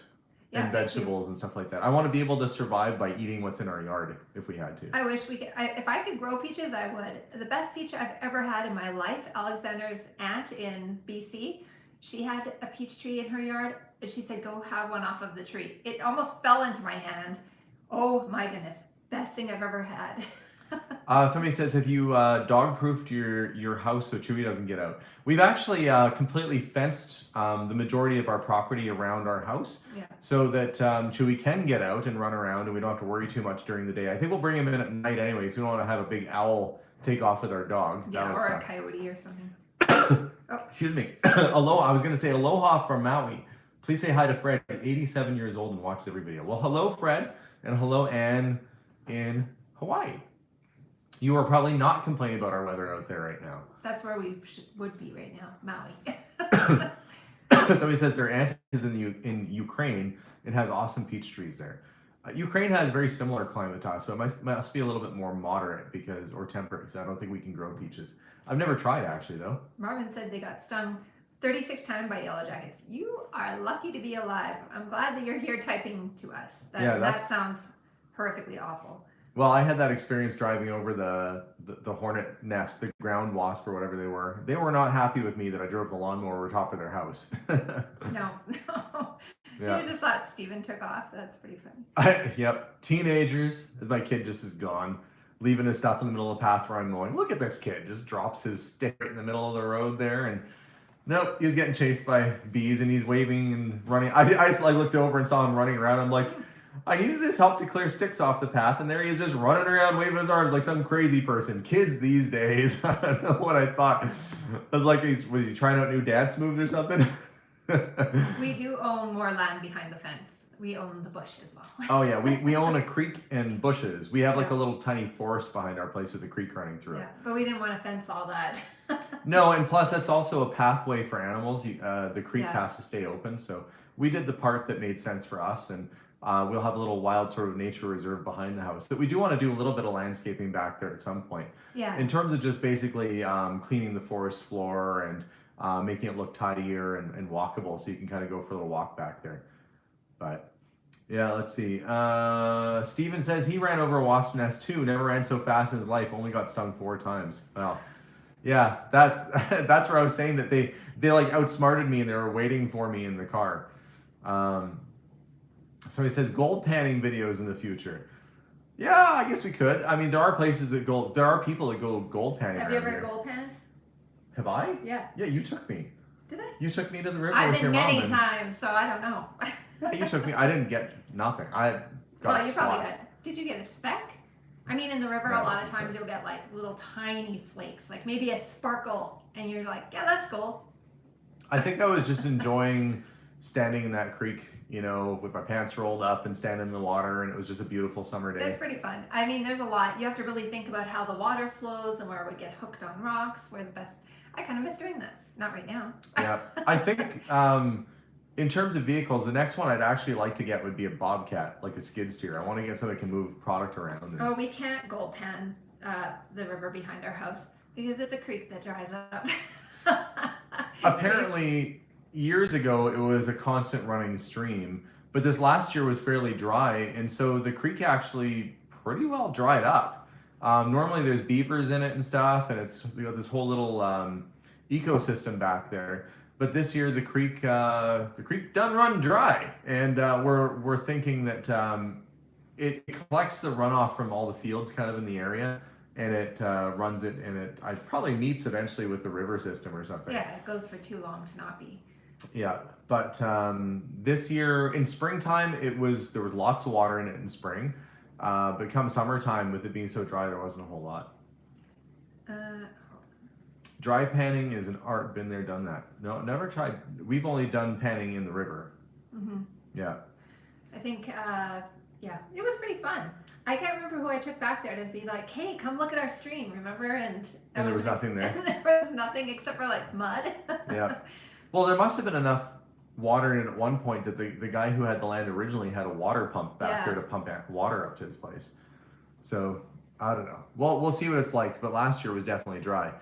Yeah, and vegetables and stuff like that. I want to be able to survive by eating what's in our yard if we had to. I wish we could. If I could grow peaches, I would. The best peach I've ever had in my life, Alexander's aunt in BC, she had a peach tree in her yard. And she said, go have one off of the tree. It almost fell into my hand. Oh my goodness. Best thing I've ever had. Somebody says, have you dog-proofed your house so Chewy doesn't get out? We've actually completely fenced the majority of our property around our house, so that Chewy can get out and run around and we don't have to worry too much during the day. I think we'll bring him in at night anyway, so we don't want to have a big owl take off with our dog. Yeah, or a coyote or something. Oh. Excuse me. Aloha. I was going to say aloha from Maui. Please say hi to Fred, 87 years old and watches every video. Well, hello, Fred, and hello, Anne in Hawaii. You are probably not complaining about our weather out there right now. That's where we would be right now, Maui. Somebody says their aunt is in Ukraine and has awesome peach trees there. Ukraine has very similar climate to us, but must be a little bit more moderate or temperate, so I don't think we can grow peaches. I've never tried actually though. Marvin said they got stung 36 times by yellow jackets. You are lucky to be alive. I'm glad that you're here typing to us. That sounds horrifically awful. Well, I had that experience driving over the hornet nest, the ground wasp or whatever they were. They were not happy with me that I drove the lawnmower over top of their house. No. Yeah. You just thought Steven took off. That's pretty funny. Yep. Teenagers, as my kid just is gone. leaving his stuff in the middle of the path where I'm going, look at this kid, just drops his stick right in the middle of the road there. And nope, he was getting chased by bees and he's waving and running. I just like looked over and saw him running around. I'm like, I needed his help to clear sticks off the path, and there he is just running around waving his arms like some crazy person. Kids these days, I don't know what I thought. I was like, was he trying out new dance moves or something? We do own more land behind the fence. We own the bush as well. Oh yeah, we own a creek and bushes. We have like Yeah. a little tiny forest behind our place with a creek running through Yeah, it. but we didn't want to fence all that. No, and plus that's also a pathway for animals. The creek Yeah. has to stay open, so we did the part that made sense for us, and we'll have a little wild sort of nature reserve behind the house. That we do want to do a little bit of landscaping back there at some point. Yeah. In terms of just basically cleaning the forest floor and making it look tidier and walkable, so you can kind of go for a little walk back there. But yeah, let's see. Steven says he ran over a wasp nest too. Never ran so fast in his life. Only got stung 4 times. Well, yeah, that's that's where I was saying that they like outsmarted me and they were waiting for me in the car. So he says gold panning videos in the future. Yeah, I guess we could. I mean, there are places that go. There are people that go gold panning. Have you around ever here. gold pan? Have I? Yeah. Yeah, you took me. Did I? You took me to the river I've with been your mom. many and- times, so I don't know. Yeah, you took me. I didn't get nothing. I got Well, you probably squashed. got. Did you get a speck? I mean, in the river, No, a lot of it's times not. you'll get like little tiny flakes, like maybe a sparkle, and you're like, yeah, that's gold. I think I was just enjoying standing in that creek, you know, with my pants rolled up and standing in the water, and it was just a beautiful summer day. It's pretty fun. I mean, there's a lot. You have to really think about how the water flows and where it would get hooked on rocks, where the best. I kind of miss doing that. Not right now. Yeah, I think in terms of vehicles, the next one I'd actually like to get would be a bobcat, like a skid steer. I want to get something that can move product around. And, Oh, we can't gold pan the river behind our house because it's a creek that dries up. Apparently, years ago, it was a constant running stream, but this last year was fairly dry, and so the creek actually pretty well dried up. Normally, there's beavers in it and stuff, and it's this whole little ecosystem back there. But this year, the creek done run dry, and we're thinking that it collects the runoff from all the fields kind of in the area, and it runs it, and it probably meets eventually with the river system or something. Yeah, it goes for too long to not be. Yeah, but this year in springtime, there was lots of water in it in spring, but come summertime, with it being so dry, there wasn't a whole lot. Dry panning is an art. Been there, done that. No, never tried. We've only done panning in the river. Mm-hmm. Yeah. I think, yeah, it was pretty fun. I can't remember who I took back there to be like, hey, come look at our stream, remember? And there was nothing there. There was nothing except for like mud. Yeah. Well, there must have been enough water in it at one point that the guy who had the land originally had a water pump back there to pump back water up to his place. So I don't know. Well, we'll see what it's like. But last year was definitely dry.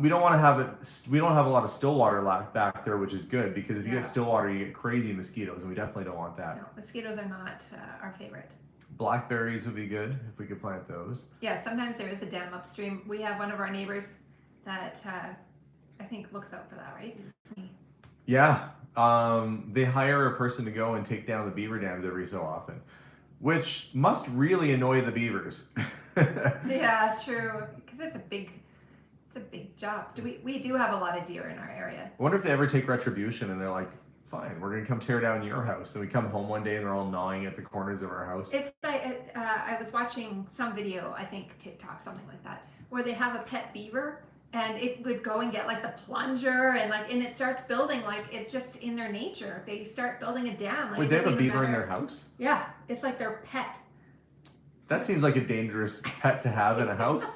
We don't want to have it. We don't have a lot of still water back there, which is good because if you get still water, you get crazy mosquitoes, and we definitely don't want that. No, mosquitoes are not our favorite. Blackberries would be good if we could plant those. Yeah, sometimes there is a dam upstream. We have one of our neighbors that I think looks out for that, right? Yeah, they hire a person to go and take down the beaver dams every so often, which must really annoy the beavers. Yeah, true. Because it's a big job. We do have a lot of deer in our area. I wonder if they ever take retribution and they're like, fine, we're gonna come tear down your house. And we come home one day and they're all gnawing at the corners of our house. It's like I was watching some video, I think TikTok, something like that, where they have a pet beaver and it would go and get like the plunger and it starts building like it's just in their nature. They start building a dam. Like, Wait, it they have a doesn't even beaver in matter. their house? Yeah, it's like their pet. That seems like a dangerous pet to have in a house.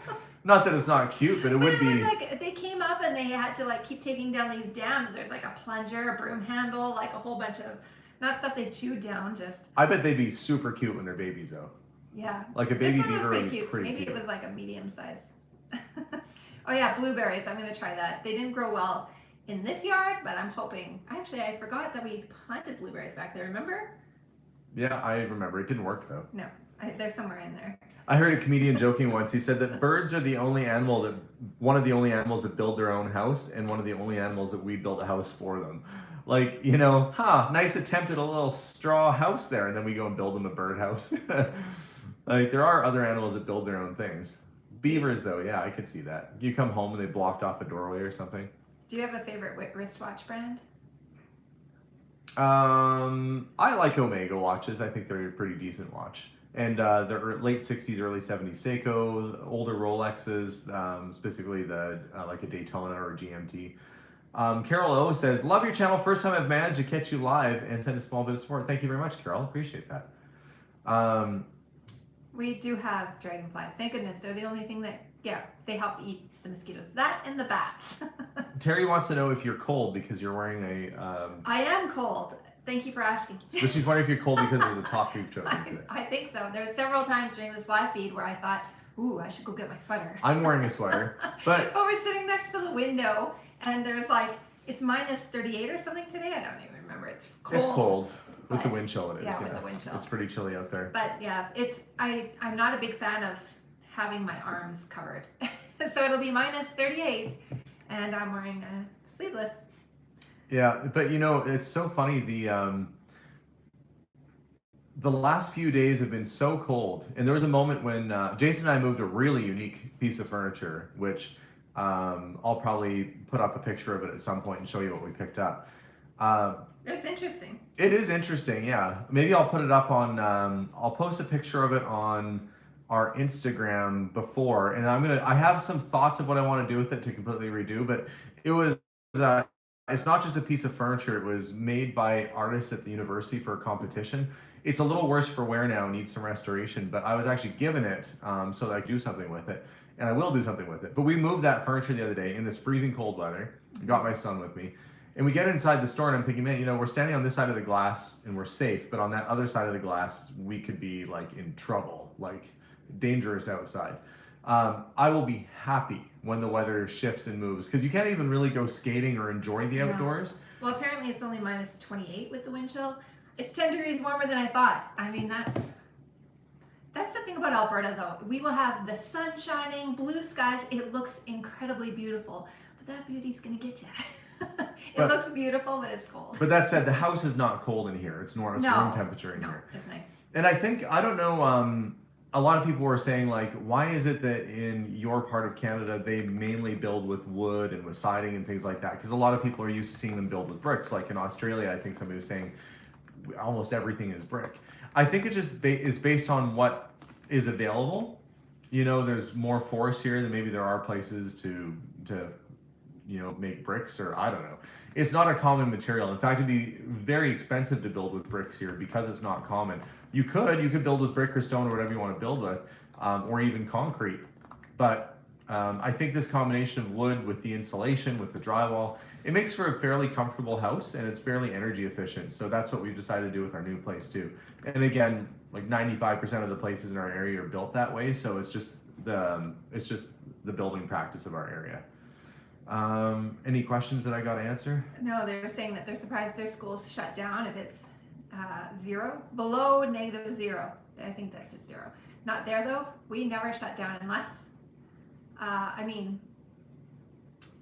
Not that it's not cute, but it would It be. was like they came up and they had to like keep taking down these dams. There's like a plunger, a broom handle, like a whole bunch of not stuff they chewed down. Just I bet they'd be super cute when they're babies, though. yeah. Like a baby This one was beaver pretty would be cute. pretty Maybe cute. it was like a medium size. Oh yeah, blueberries. I'm gonna try that. They didn't grow well in this yard, but I'm hoping. Actually, I forgot that we planted blueberries back there. Remember? Yeah, I remember. It didn't work, though. No, they're somewhere in there. I heard a comedian joking once. He said that birds are one of the only animals that build their own house, and one of the only animals that we build a house for them. Like, nice attempt at a little straw house there, and then we go and build them a birdhouse. Like there are other animals that build their own things. Beavers, though, yeah, I could see that. You come home and they blocked off a doorway or something. Do you have a favorite wristwatch brand? I like Omega watches. I think they're a pretty decent watch. And the late 60s, early 70s Seiko, older Rolexes, specifically the like a Daytona or a GMT. Carol O says, love your channel. First time I've managed to catch you live and send a small bit of support. Thank you very much, Carol. Appreciate that. We do have dragonflies. Thank goodness. They're the only thing that, yeah, they help eat the mosquitoes. That and the bats. Terry wants to know if you're cold because you're wearing a... I am cold. Thank you for asking. But she's wondering if you're cold because of the top you've chosen today. I think so. There were several times during this live feed where I thought, ooh, I should go get my sweater. I'm wearing a sweater, but... But we're sitting next to the window, and there's like, it's minus 38 or something today. I don't even remember. It's cold. It's cold. With the But- wind chill it is. Yeah, with the wind chill. It's pretty chilly out there. But yeah, I'm not a big fan of having my arms covered. So it'll be minus 38, and I'm wearing a sleeveless. Yeah, but you know, it's so funny. The last few days have been so cold, and there was a moment when Jason and I moved a really unique piece of furniture, which I'll probably put up a picture of it at some point and show you what we picked up. It's interesting. It is interesting, yeah. Maybe I'll put it up on. I'll post a picture of it on our Instagram before, and I have some thoughts of what I want to do with it to completely redo, but it was. It's not just a piece of furniture. It was made by artists at the university for a competition. It's a little worse for wear now, needs some restoration, but I was actually given it so that I could do something with it, and I will do something with it. But we moved that furniture the other day in this freezing cold weather. Got my son with me, and we get inside the store, and I'm thinking, man, you know, we're standing on this side of the glass and we're safe, but on that other side of the glass, we could be like in trouble, like dangerous outside. I will be happy when the weather shifts and moves, because you can't even really go skating or enjoy the outdoors. Well, apparently it's only minus 28 with the wind chill. It's 10 degrees warmer than I thought. I mean, that's the thing about Alberta, though. We will have the sun shining, blue skies. It looks incredibly beautiful, but that beauty's gonna get you. It looks beautiful, but it's cold. But that said, the house is not cold in here. It's room temperature in here. It's nice. And I think, I don't know, a lot of people were saying, like, why is it that in your part of Canada they mainly build with wood and with siding and things like that? Because a lot of people are used to seeing them build with bricks. Like in Australia, I think somebody was saying almost everything is brick. I think it just is based on what is available. You know, there's more forest here than maybe there are places to you know, make bricks, or I don't know. It's not a common material. In fact, it'd be very expensive to build with bricks here because it's not common. You could build with brick or stone or whatever you want to build with, or even concrete. But I think this combination of wood with the insulation, with the drywall, it makes for a fairly comfortable house, and it's fairly energy efficient. So that's what we've decided to do with our new place too. And again, like 95% of the places in our area are built that way. So it's just the building practice of our area. Any questions that I got to answer? No, they're saying that they're surprised their school's shut down if it's below -0. I think that's just 0. Not there though. We never shut down unless, I mean,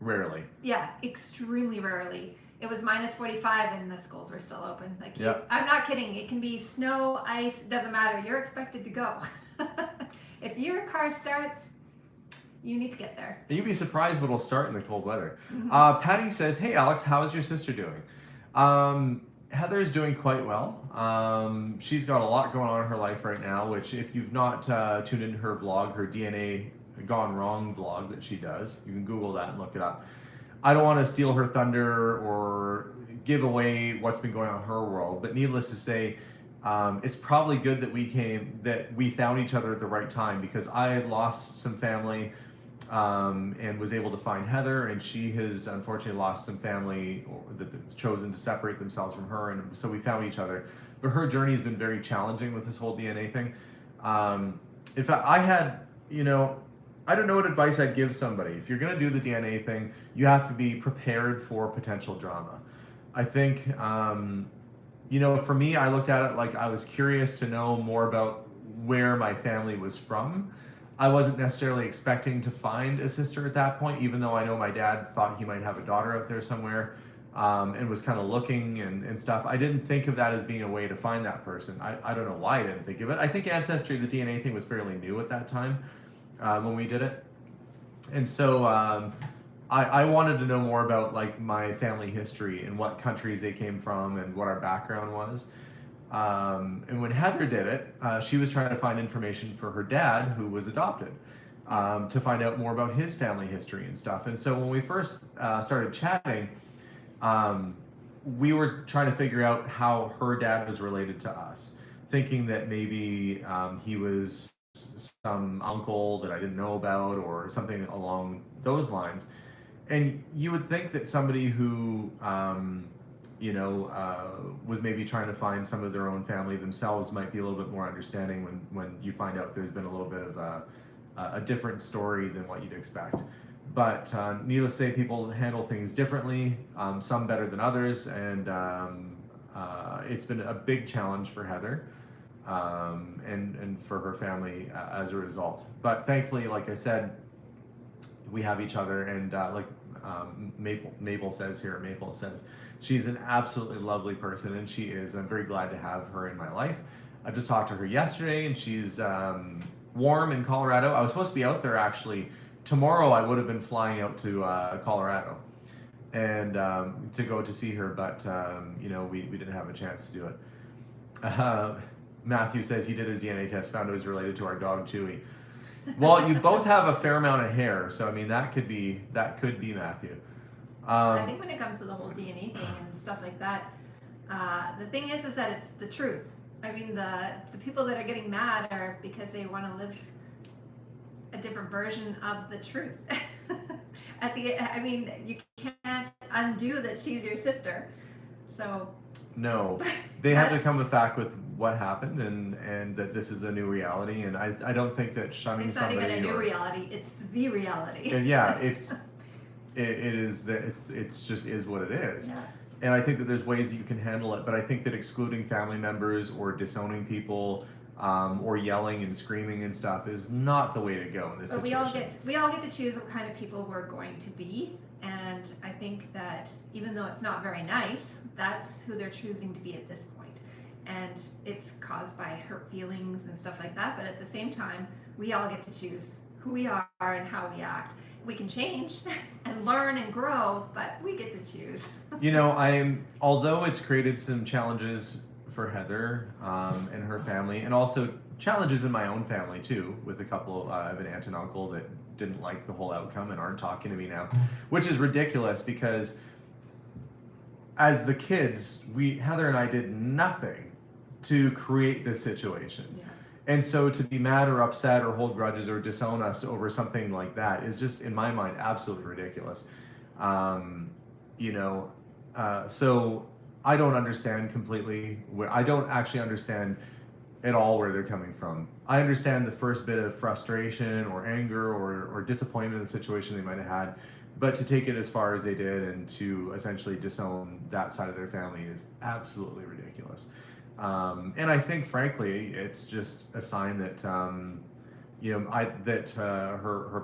Rarely. yeah, extremely rarely. It was minus 45 and the schools were still open. Like, Yep. I'm not kidding. It can be snow, ice, doesn't matter. You're expected to go. If your car starts, you need to get there. And you'd be surprised what'll start in the cold weather. Mhm. Patty says, hey Alex, how's your sister doing? Heather's doing quite well. She's got a lot going on in her life right now, which if you've not tuned into her vlog, her DNA Gone Wrong vlog that she does, you can Google that and look it up. I don't want to steal her thunder or give away what's been going on in her world, but needless to say, it's probably good that we found each other at the right time, because I had lost some family and was able to find Heather, and she has unfortunately lost some family that have chosen to separate themselves from her, and so we found each other. But her journey has been very challenging with this whole DNA thing. In fact, I don't know what advice I'd give somebody. If you're going to do the DNA thing, you have to be prepared for potential drama. I think, for me, I looked at it like I was curious to know more about where my family was from. I wasn't necessarily expecting to find a sister at that point, even though I know my dad thought he might have a daughter out there somewhere. and was kind of looking and stuff. I didn't think of that as being a way to find that person. I don't know why I didn't think of it. I think Ancestry, the DNA thing, was fairly new at that time when we did it. And so I wanted to know more about like my family history and what countries they came from and what our background was. And when Heather did it, she was trying to find information for her dad, who was adopted, to find out more about his family history and stuff. And so when we first started chatting, we were trying to figure out how her dad was related to us, thinking that maybe he was some uncle that I didn't know about or something along those lines. And you would think that somebody who was maybe trying to find some of their own family themselves might be a little bit more understanding when you find out there's been a little bit of a different story than what you'd expect. But needless to say, people handle things differently, some better than others, and it's been a big challenge for Heather and for her family as a result. But thankfully, like I said, we have each other, and like Maple says, she's an absolutely lovely person, and she is. I'm very glad to have her in my life. I just talked to her yesterday, and she's warm in Colorado. I was supposed to be out there actually. Tomorrow I would have been flying out to Colorado and to go to see her, but we didn't have a chance to do it. Matthew says he did his DNA test, found it was related to our dog Chewy. Well, you both have a fair amount of hair, so I mean that could be Matthew. I think when it comes to the whole DNA thing and stuff like that, the thing is that it's the truth. I mean, the people that are getting mad are because they want to live a different version of the truth. You can't undo that she's your sister. So no, they have to come with fact with what happened and that this is a new reality. And I don't think that shunning it's not somebody even a new reality; it's the reality. And yeah, it is that it just is what it is. Yeah. And I think that there's ways that you can handle it, but I think that excluding family members or disowning people or yelling and screaming and stuff is not the way to go in this but situation. we all get to choose what kind of people we're going to be, and I think that even though it's not very nice, that's who they're choosing to be at this point. And it's caused by hurt feelings and stuff like that, but at the same time, we all get to choose who we are and how we act. We can change and learn and grow, but we get to choose. Although it's created some challenges for Heather and her family, and also challenges in my own family too, with a couple I have an aunt and uncle that didn't like the whole outcome and aren't talking to me now, which is ridiculous because as the kids, Heather and I did nothing to create this situation. Yeah. And so to be mad or upset or hold grudges or disown us over something like that is just, in my mind, absolutely ridiculous. So I don't understand completely. I don't actually understand at all where they're coming from. I understand the first bit of frustration or anger or disappointment in the situation they might have had, but to take it as far as they did and to essentially disown that side of their family is absolutely ridiculous. And I think, frankly, it's just a sign that her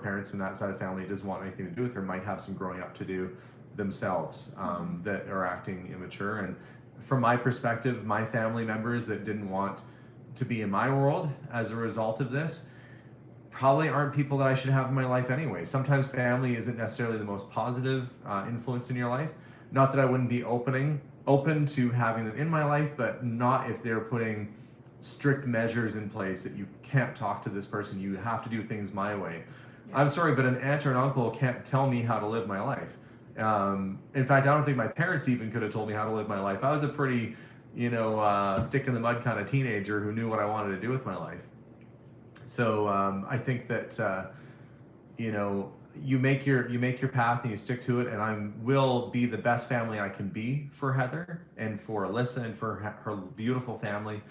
parents and that side of the family doesn't want anything to do with her. Might have some growing up to do themselves that are acting immature. And from my perspective, my family members that didn't want to be in my world as a result of this probably aren't people that I should have in my life anyway. Sometimes family isn't necessarily the most positive influence in your life. Not that I wouldn't be open to having them in my life, but not if they're putting strict measures in place that you can't talk to this person, you have to do things my way. Yeah. I'm sorry, but an aunt or an uncle can't tell me how to live my life. In fact, I don't think my parents even could have told me how to live my life. I was a pretty, stick in the mud kind of teenager who knew what I wanted to do with my life. So I think that, you make your path and you stick to it, and I will be the best family I can be for Heather and for Alyssa and for her beautiful family,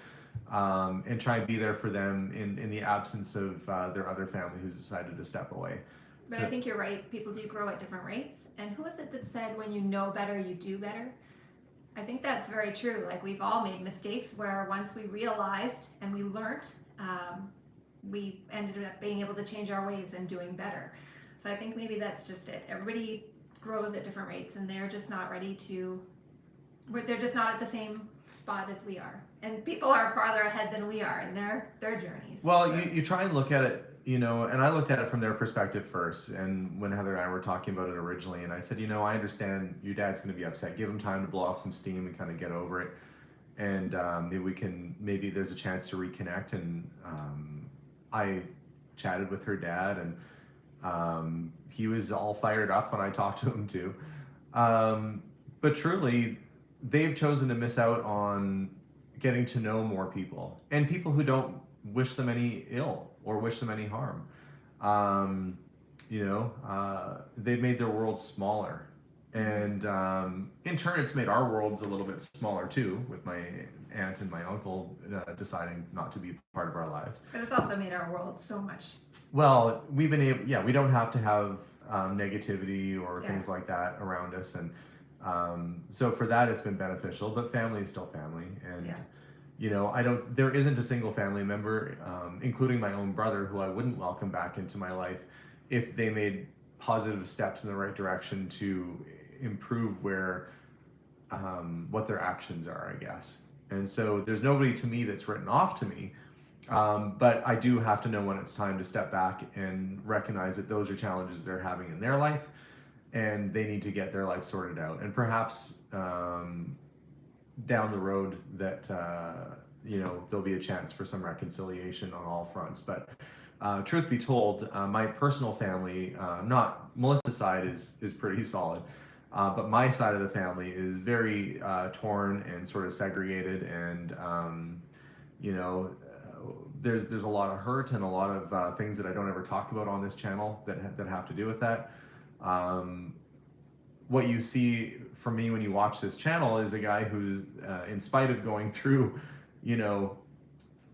and try and be there for them in the absence of their other family who's decided to step away. But I think you're right. People do grow at different rates. And who was it that said, when you know better, you do better? I think that's very true. Like, we've all made mistakes where once we realized and we learned, we ended up being able to change our ways and doing better. So I think maybe that's just it. Everybody grows at different rates, and they're just not ready to. They're just not at the same spot as we are, and people are farther ahead than we are in their journeys. Well, So, you try and look at it, and I looked at it from their perspective first. And when Heather and I were talking about it originally, and I said, I understand your dad's going to be upset. Give him time to blow off some steam and kind of get over it. And maybe there's a chance to reconnect. And I chatted with her dad, and he was all fired up when I talked to him too. But truly, they've chosen to miss out on getting to know more people, and people who don't wish them any ill or wish them any harm. They've made their world smaller, and in turn it's made our worlds a little bit smaller too, with my aunt and my uncle deciding not to be part of our lives. but it's also made our world so much. Well, we've been able, we don't have to have negativity or Yeah. things like that around us, and so for that it's been beneficial. But family is still family, and Yeah. there isn't a single family member, including my own brother, who I wouldn't welcome back into my life if they made positive steps in the right direction to improve what their actions are, I guess. And so there's nobody to me that's written off to me, but I do have to know when it's time to step back and recognize that those are challenges they're having in their life, and they need to get their life sorted out. And perhaps down the road that there'll be a chance for some reconciliation on all fronts. But truth be told, my personal family, not Melissa's side, is pretty solid, but my side of the family is very torn and sort of segregated, and there's a lot of hurt and a lot of things that I don't ever talk about on this channel that have to do with that. What you see from me when you watch this channel is a guy who's, in spite of going through,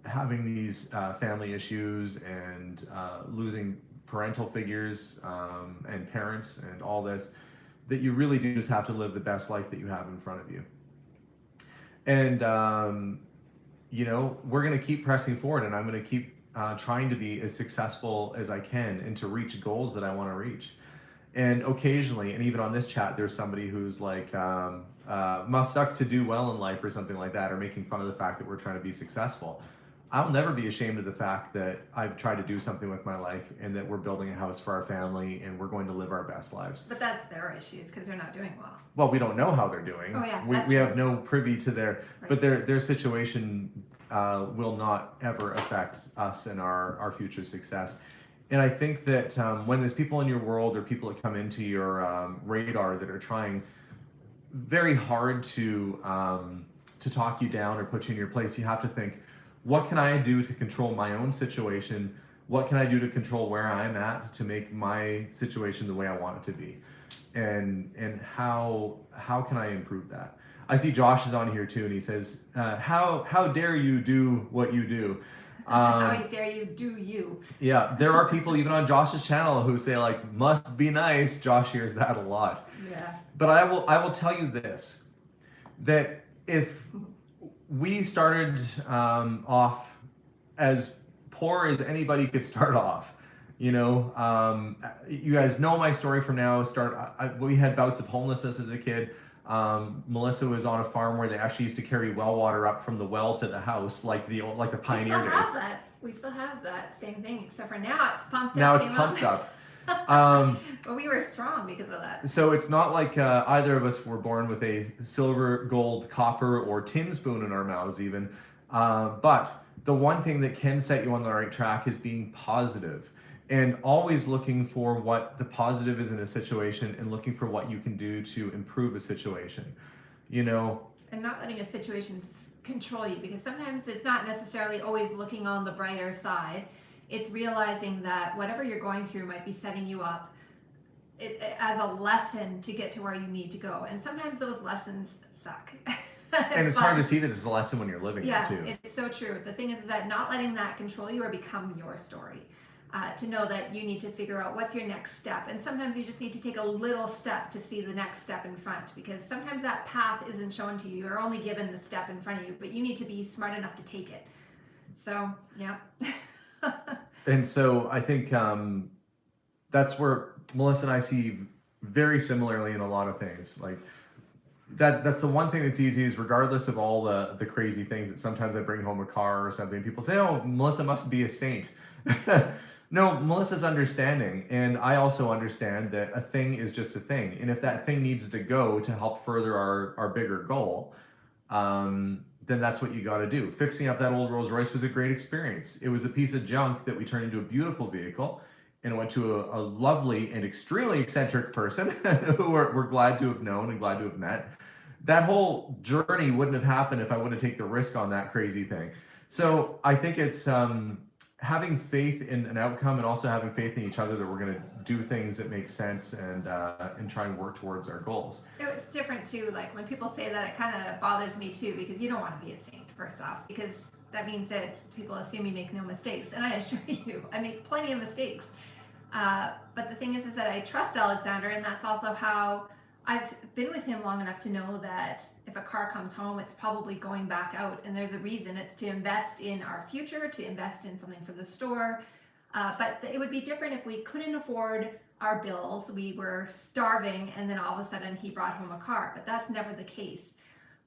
having these family issues and losing parental figures and parents and all this, that you really do just have to live the best life that you have in front of you. And, we're going to keep pressing forward, and I'm going to keep trying to be as successful as I can and to reach goals that I want to reach. And occasionally, and even on this chat, there's somebody who's like, must suck to do well in life or something like that, or making fun of the fact that we're trying to be successful. I'll never be ashamed of the fact that I've tried to do something with my life, and that we're building a house for our family, and we're going to live our best lives. But that's their issues, because they're not doing well. Well, we don't know how they're doing. Oh, yeah, we have no privy to their, Right. but their situation will not ever affect us and our future success. And I think that when there's people in your world, or people that come into your radar that are trying very hard to talk you down or put you in your place, you have to think, what can I do to control my own situation? What can I do to control where I'm at to make my situation the way I want it to be? And how can I improve that? I see Josh is on here too, and he says, how dare you do what you do? How dare you do you? Yeah, there are people even on Josh's channel who say, like, must be nice. Josh hears that a lot. Yeah. But I will tell you this, that if we started off as poor as anybody could start off, you guys know my story from now. We had bouts of homelessness as a kid. Melissa was on a farm where they actually used to carry well water up from the well to the house, like the pioneer days. We still have that same thing, except for now it's pumped up. Now it's pumped up. But we were strong because of that. So it's not like either of us were born with a silver, gold, copper, or tin spoon in our mouths even. But the one thing that can set you on the right track is being positive, and always looking for what the positive is in a situation, and looking for what you can do to improve a situation. And not letting a situation control you, because sometimes it's not necessarily always looking on the brighter side. It's realizing that whatever you're going through might be setting you up as a lesson to get to where you need to go. And sometimes those lessons suck. And it's hard to see that it's a lesson when you're living it too. Yeah, it's so true. The thing is that not letting that control you or become your story. To know that you need to figure out what's your next step. And sometimes you just need to take a little step to see the next step in front, because sometimes that path isn't shown to you. You're only given the step in front of you, but you need to be smart enough to take it. So, yeah. And so I think that's where Melissa and I see very similarly in a lot of things. Like that's the one thing that's easy is regardless of all the crazy things that sometimes I bring home a car or something, people say, oh, Melissa must be a saint. No, Melissa's understanding. And I also understand that a thing is just a thing. And if that thing needs to go to help further our bigger goal, then that's what you got to do. Fixing up that old Rolls Royce was a great experience. It was a piece of junk that we turned into a beautiful vehicle, and it went to a lovely and extremely eccentric person who we're glad to have known and glad to have met. That whole journey wouldn't have happened if I wouldn't take the risk on that crazy thing. So I think it's having faith in an outcome and also having faith in each other that we're going to do things that make sense and try and work towards our goals. It's different too. Like when people say that, it kind of bothers me too, because you don't want to be a saint, first off, because that means that people assume you make no mistakes, and I assure you, I make plenty of mistakes. But the thing is that I trust Alexander, and that's also how I've been with him long enough to know that if a car comes home, it's probably going back out, and there's a reason. It's to invest in our future, to invest in something for the store. But it would be different if we couldn't afford our bills, we were starving, and then all of a sudden he brought home a car. But that's never the case.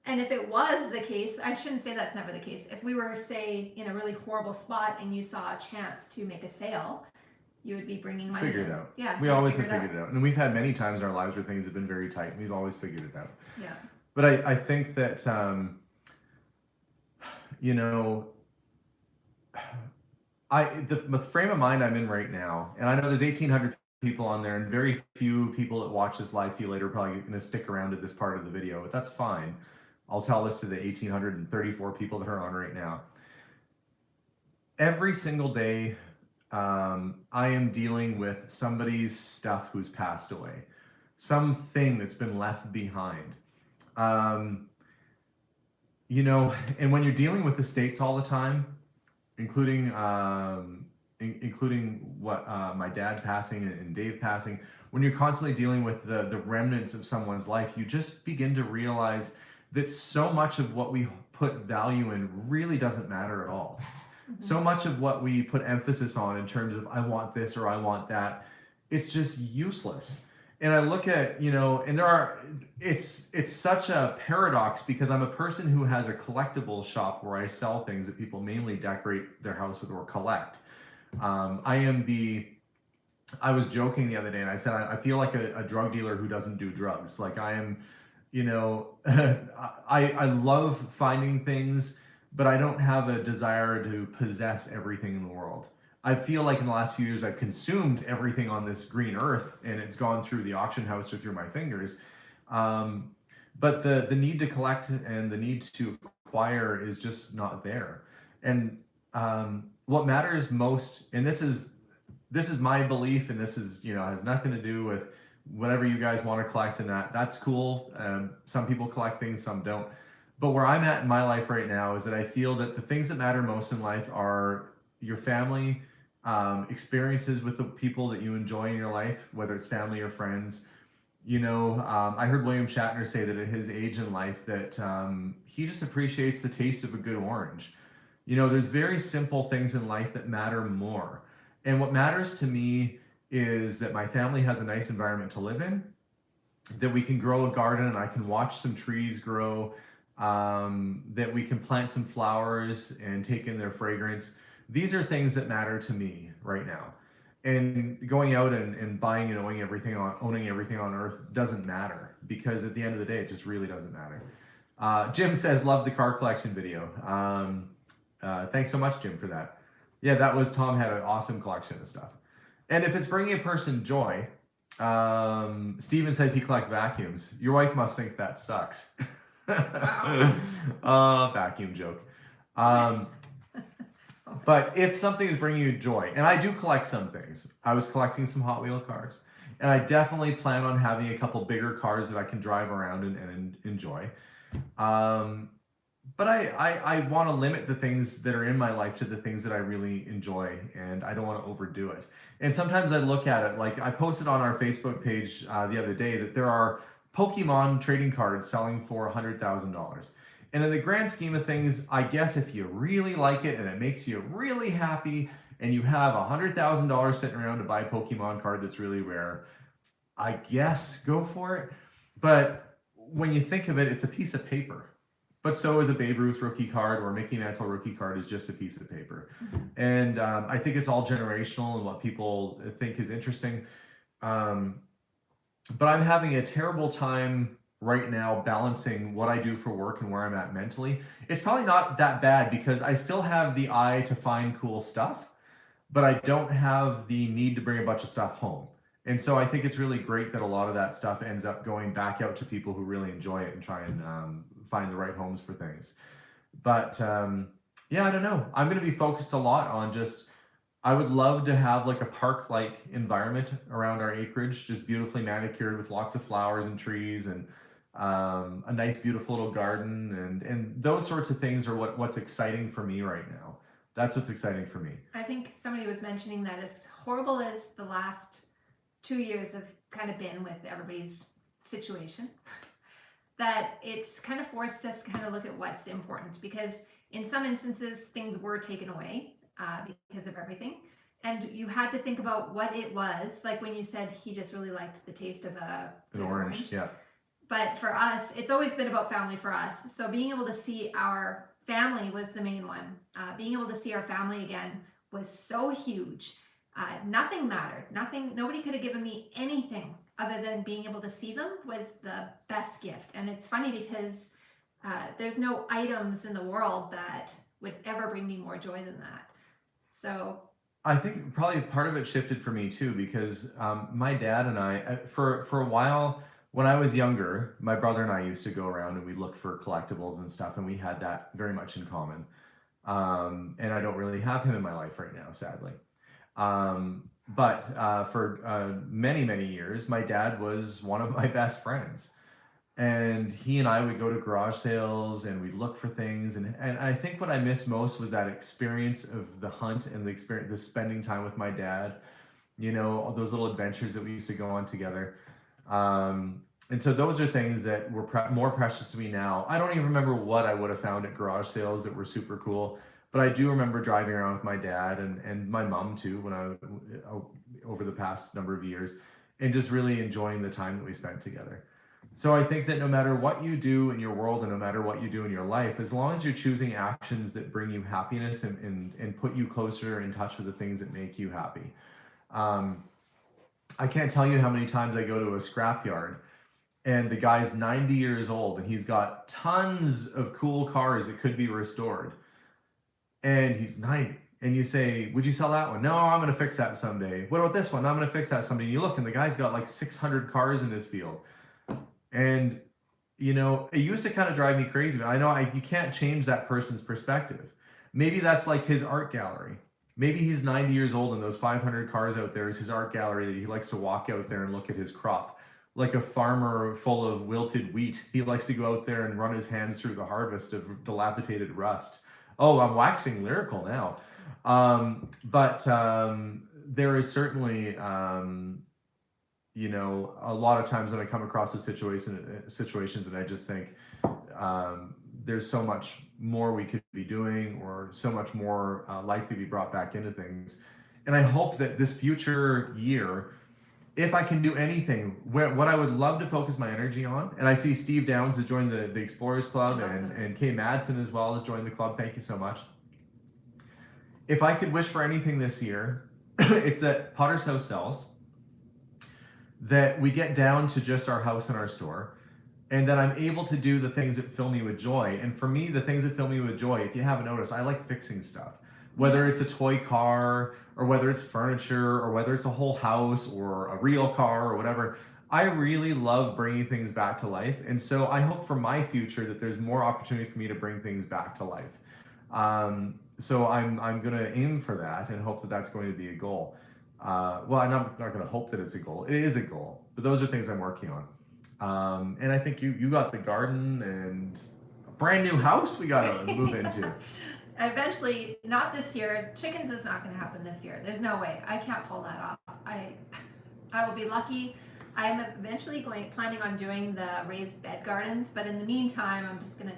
And if it was the case, I shouldn't say that's never the case. If we were, say, in a really horrible spot and you saw a chance to make a sale, you would be bringing money. Figure it out. Yeah. We always have figured it out. And we've had many times in our lives where things have been very tight, and we've always figured it out. Yeah. But I think that, the frame of mind I'm in right now, and I know there's 1,800 people on there, and very few people that watch this live feed later are probably going to stick around at this part of the video, but that's fine. I'll tell this to the 1,834 people that are on right now. Every single day, I am dealing with somebody's stuff who's passed away, something that's been left behind. And when you're dealing with estates all the time, including what my dad passing and Dave passing, when you're constantly dealing with the remnants of someone's life, you just begin to realize that so much of what we put value in really doesn't matter at all. Mm-hmm. So much of what we put emphasis on in terms of I want this or I want that, it's just useless. And I look at, and it's such a paradox because I'm a person who has a collectible shop where I sell things that people mainly decorate their house with or collect. I was joking the other day and I said, I feel like a drug dealer who doesn't do drugs. Like I am, I love finding things, but I don't have a desire to possess everything in the world. I feel like in the last few years, I've consumed everything on this green earth and it's gone through the auction house or through my fingers. But the need to collect and the need to acquire is just not there. And what matters most, and this is my belief, and this is, has nothing to do with whatever you guys want to collect, and that's cool. Some people collect things, some don't. But where I'm at in my life right now is that I feel that the things that matter most in life are your family, experiences with the people that you enjoy in your life, whether it's family or friends. I heard William Shatner say that at his age in life that he just appreciates the taste of a good orange. There's very simple things in life that matter more. And what matters to me is that my family has a nice environment to live in, that we can grow a garden and I can watch some trees grow, that we can plant some flowers and take in their fragrance. These are things that matter to me right now. And going out and buying and owning everything on earth doesn't matter, because at the end of the day, it just really doesn't matter. Jim says, love the car collection video. Thanks so much, Jim, for that. Yeah, Tom had an awesome collection of stuff. And if it's bringing a person joy, Steven says he collects vacuums. Your wife must think that sucks. Wow. Vacuum joke. But if something is bringing you joy, and I do collect some things. I was collecting some Hot Wheel cars, and I definitely plan on having a couple bigger cars that I can drive around and enjoy. But I want to limit the things that are in my life to the things that I really enjoy, and I don't want to overdo it. And sometimes I look at it, like I posted on our Facebook page the other day that there are Pokemon trading cards selling for $100,000. And in the grand scheme of things, I guess if you really like it and it makes you really happy and you have $100,000 sitting around to buy a Pokemon card that's really rare, I guess go for it. But when you think of it, it's a piece of paper. But so is a Babe Ruth rookie card or a Mickey Mantle rookie card is just a piece of paper. And I think it's all generational and what people think is interesting. Um, but I'm having a terrible time right now balancing what I do for work and where I'm at mentally. It's probably not that bad because I still have the eye to find cool stuff, but I don't have the need to bring a bunch of stuff home. And so I think it's really great that a lot of that stuff ends up going back out to people who really enjoy it and try and find the right homes for things. But yeah, I don't know. I'm going to be focused a lot on just, I would love to have like a park-like environment around our acreage, just beautifully manicured with lots of flowers and trees and a nice, beautiful little garden. And those sorts of things are what's exciting for me right now. That's what's exciting for me. I think somebody was mentioning that as horrible as the last 2 years have kind of been with everybody's situation, that it's kind of forced us to kind of look at what's important, because in some instances things were taken away because of everything, and you had to think about what it was. Like when you said he just really liked the taste of an orange. Yeah. But for us, it's always been about family for us. So being able to see our family was the main one. Being able to see our family again was so huge. Nothing mattered. Nobody could have given me anything other than being able to see them was the best gift. And it's funny because there's no items in the world that would ever bring me more joy than that. So I think probably part of it shifted for me too, because my dad and I, for a while, when I was younger, my brother and I used to go around and we looked for collectibles and stuff, and we had that very much in common. And I don't really have him in my life right now, sadly. But for many, many years, my dad was one of my best friends. And he and I would go to garage sales and we'd look for things. And I think what I missed most was that experience of the hunt and the spending time with my dad, you know, all those little adventures that we used to go on together. And so those are things that were more precious to me now. I don't even remember what I would have found at garage sales that were super cool, but I do remember driving around with my dad and my mom too, when over the past number of years, and just really enjoying the time that we spent together. So I think that no matter what you do in your world and no matter what you do in your life, as long as you're choosing actions that bring you happiness and put you closer in touch with the things that make you happy. I can't tell you how many times I go to a scrapyard and the guy's 90 years old and he's got tons of cool cars that could be restored. And he's 90. And you say, would you sell that one? No, I'm going to fix that someday. What about this one? I'm going to fix that someday. And you look and the guy's got like 600 cars in his field. And, you know, it used to kind of drive me crazy, but I know you can't change that person's perspective. Maybe that's like his art gallery. Maybe he's 90 years old and those 500 cars out there is his art gallery that he likes to walk out there and look at his crop. Like a farmer full of wilted wheat, he likes to go out there and run his hands through the harvest of dilapidated rust. Oh, I'm waxing lyrical now. But there is certainly... you know, a lot of times when I come across those situations and I just think there's so much more we could be doing or so much more life to be brought back into things. And I hope that this future year, if I can do anything, what I would love to focus my energy on, and I see Steve Downs has joined the Explorers Club, Awesome. and Kay Madsen as well has joined the club. Thank you so much. If I could wish for anything this year, it's that Potter's House sells, that we get down to just our house and our store, and that I'm able to do the things that fill me with joy. And for me, the things that fill me with joy, if you haven't noticed, I like fixing stuff. Whether it's a toy car, or whether it's furniture, or whether it's a whole house, or a real car, or whatever, I really love bringing things back to life. And so I hope for my future that there's more opportunity for me to bring things back to life. So I'm going to aim for that and hope that that's going to be a goal. Well, I'm not going to hope that it's a goal. It is a goal, but those are things I'm working on. And I think you got the garden and a brand new house we got to move into. Eventually, not this year. Chickens is not going to happen this year. There's no way. I can't pull that off. I will be lucky. I'm eventually planning on doing the raised bed gardens, but in the meantime, I'm just going to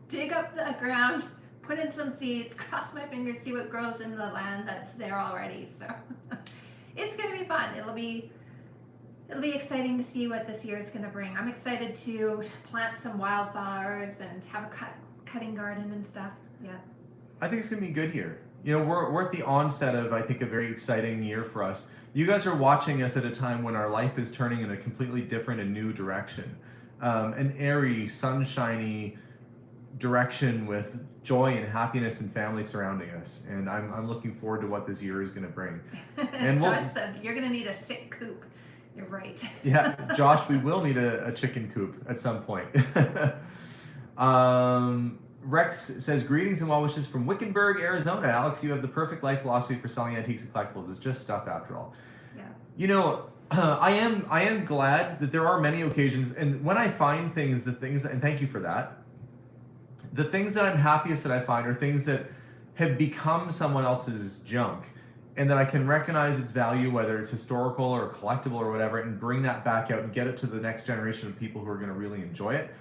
dig up the ground, put in some seeds, cross my fingers, see what grows in the land that's there already. So it's going to be fun. it'll be exciting to see what this year is going to bring. I'm excited to plant some wildflowers and have a cutting garden and stuff. Yeah. I think it's gonna be a good year. You know, we're at the onset of, I think, a very exciting year for us. You guys are watching us at a time when our life is turning in a completely different and new direction. An airy, sunshiny direction with joy and happiness and family surrounding us. And I'm looking forward to what this year is gonna bring. And Josh said, you're going to need a sick coop. You're right. Yeah, Josh, we will need a chicken coop at some point. Rex says, greetings and well wishes from Wickenburg, Arizona. Alex, you have the perfect life philosophy for selling antiques and collectibles. It's just stuff after all. Yeah. You know, I am glad that there are many occasions, and when I find things, and thank you for that, the things that I'm happiest that I find are things that have become someone else's junk, and that I can recognize its value, whether it's historical or collectible or whatever, and bring that back out and get it to the next generation of people who are going to really enjoy it.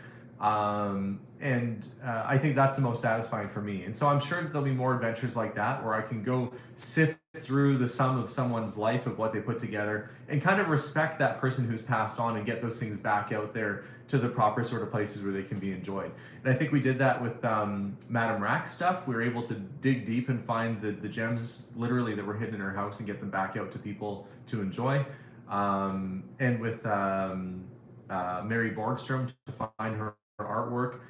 I think that's the most satisfying for me. And so I'm sure that there'll be more adventures like that where I can go sift through the sum of someone's life of what they put together and kind of respect that person who's passed on and get those things back out there to the proper sort of places where they can be enjoyed. And I think we did that with Madame Rack's stuff. We were able to dig deep and find the gems literally that were hidden in her house and get them back out to people to enjoy. And with Mary Borgstrom, to find her artwork,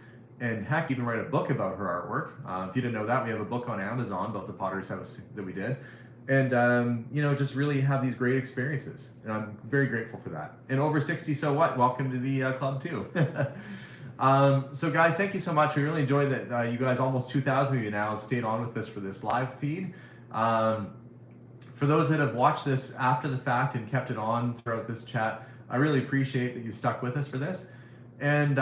and heck, even write a book about her artwork. If you didn't know that, we have a book on Amazon about the Potter's House that we did. And, you know, just really have these great experiences. And I'm very grateful for that. And over 60, so what? Welcome to the club too. So guys, thank you so much. We really enjoyed that. You guys, almost 2,000 of you now have stayed on with us for this live feed. For those that have watched this after the fact and kept it on throughout this chat, I really appreciate that you stuck with us for this. And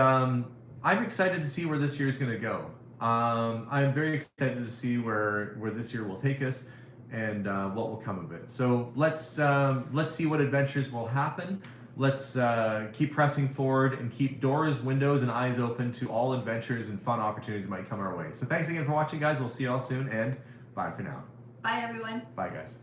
I'm excited to see where this year is going to go. I'm very excited to see where this year will take us and what will come of it. So let's see what adventures will happen. Let's keep pressing forward and keep doors, windows, and eyes open to all adventures and fun opportunities that might come our way. So thanks again for watching, guys. We'll see you all soon, and bye for now. Bye, everyone. Bye, guys.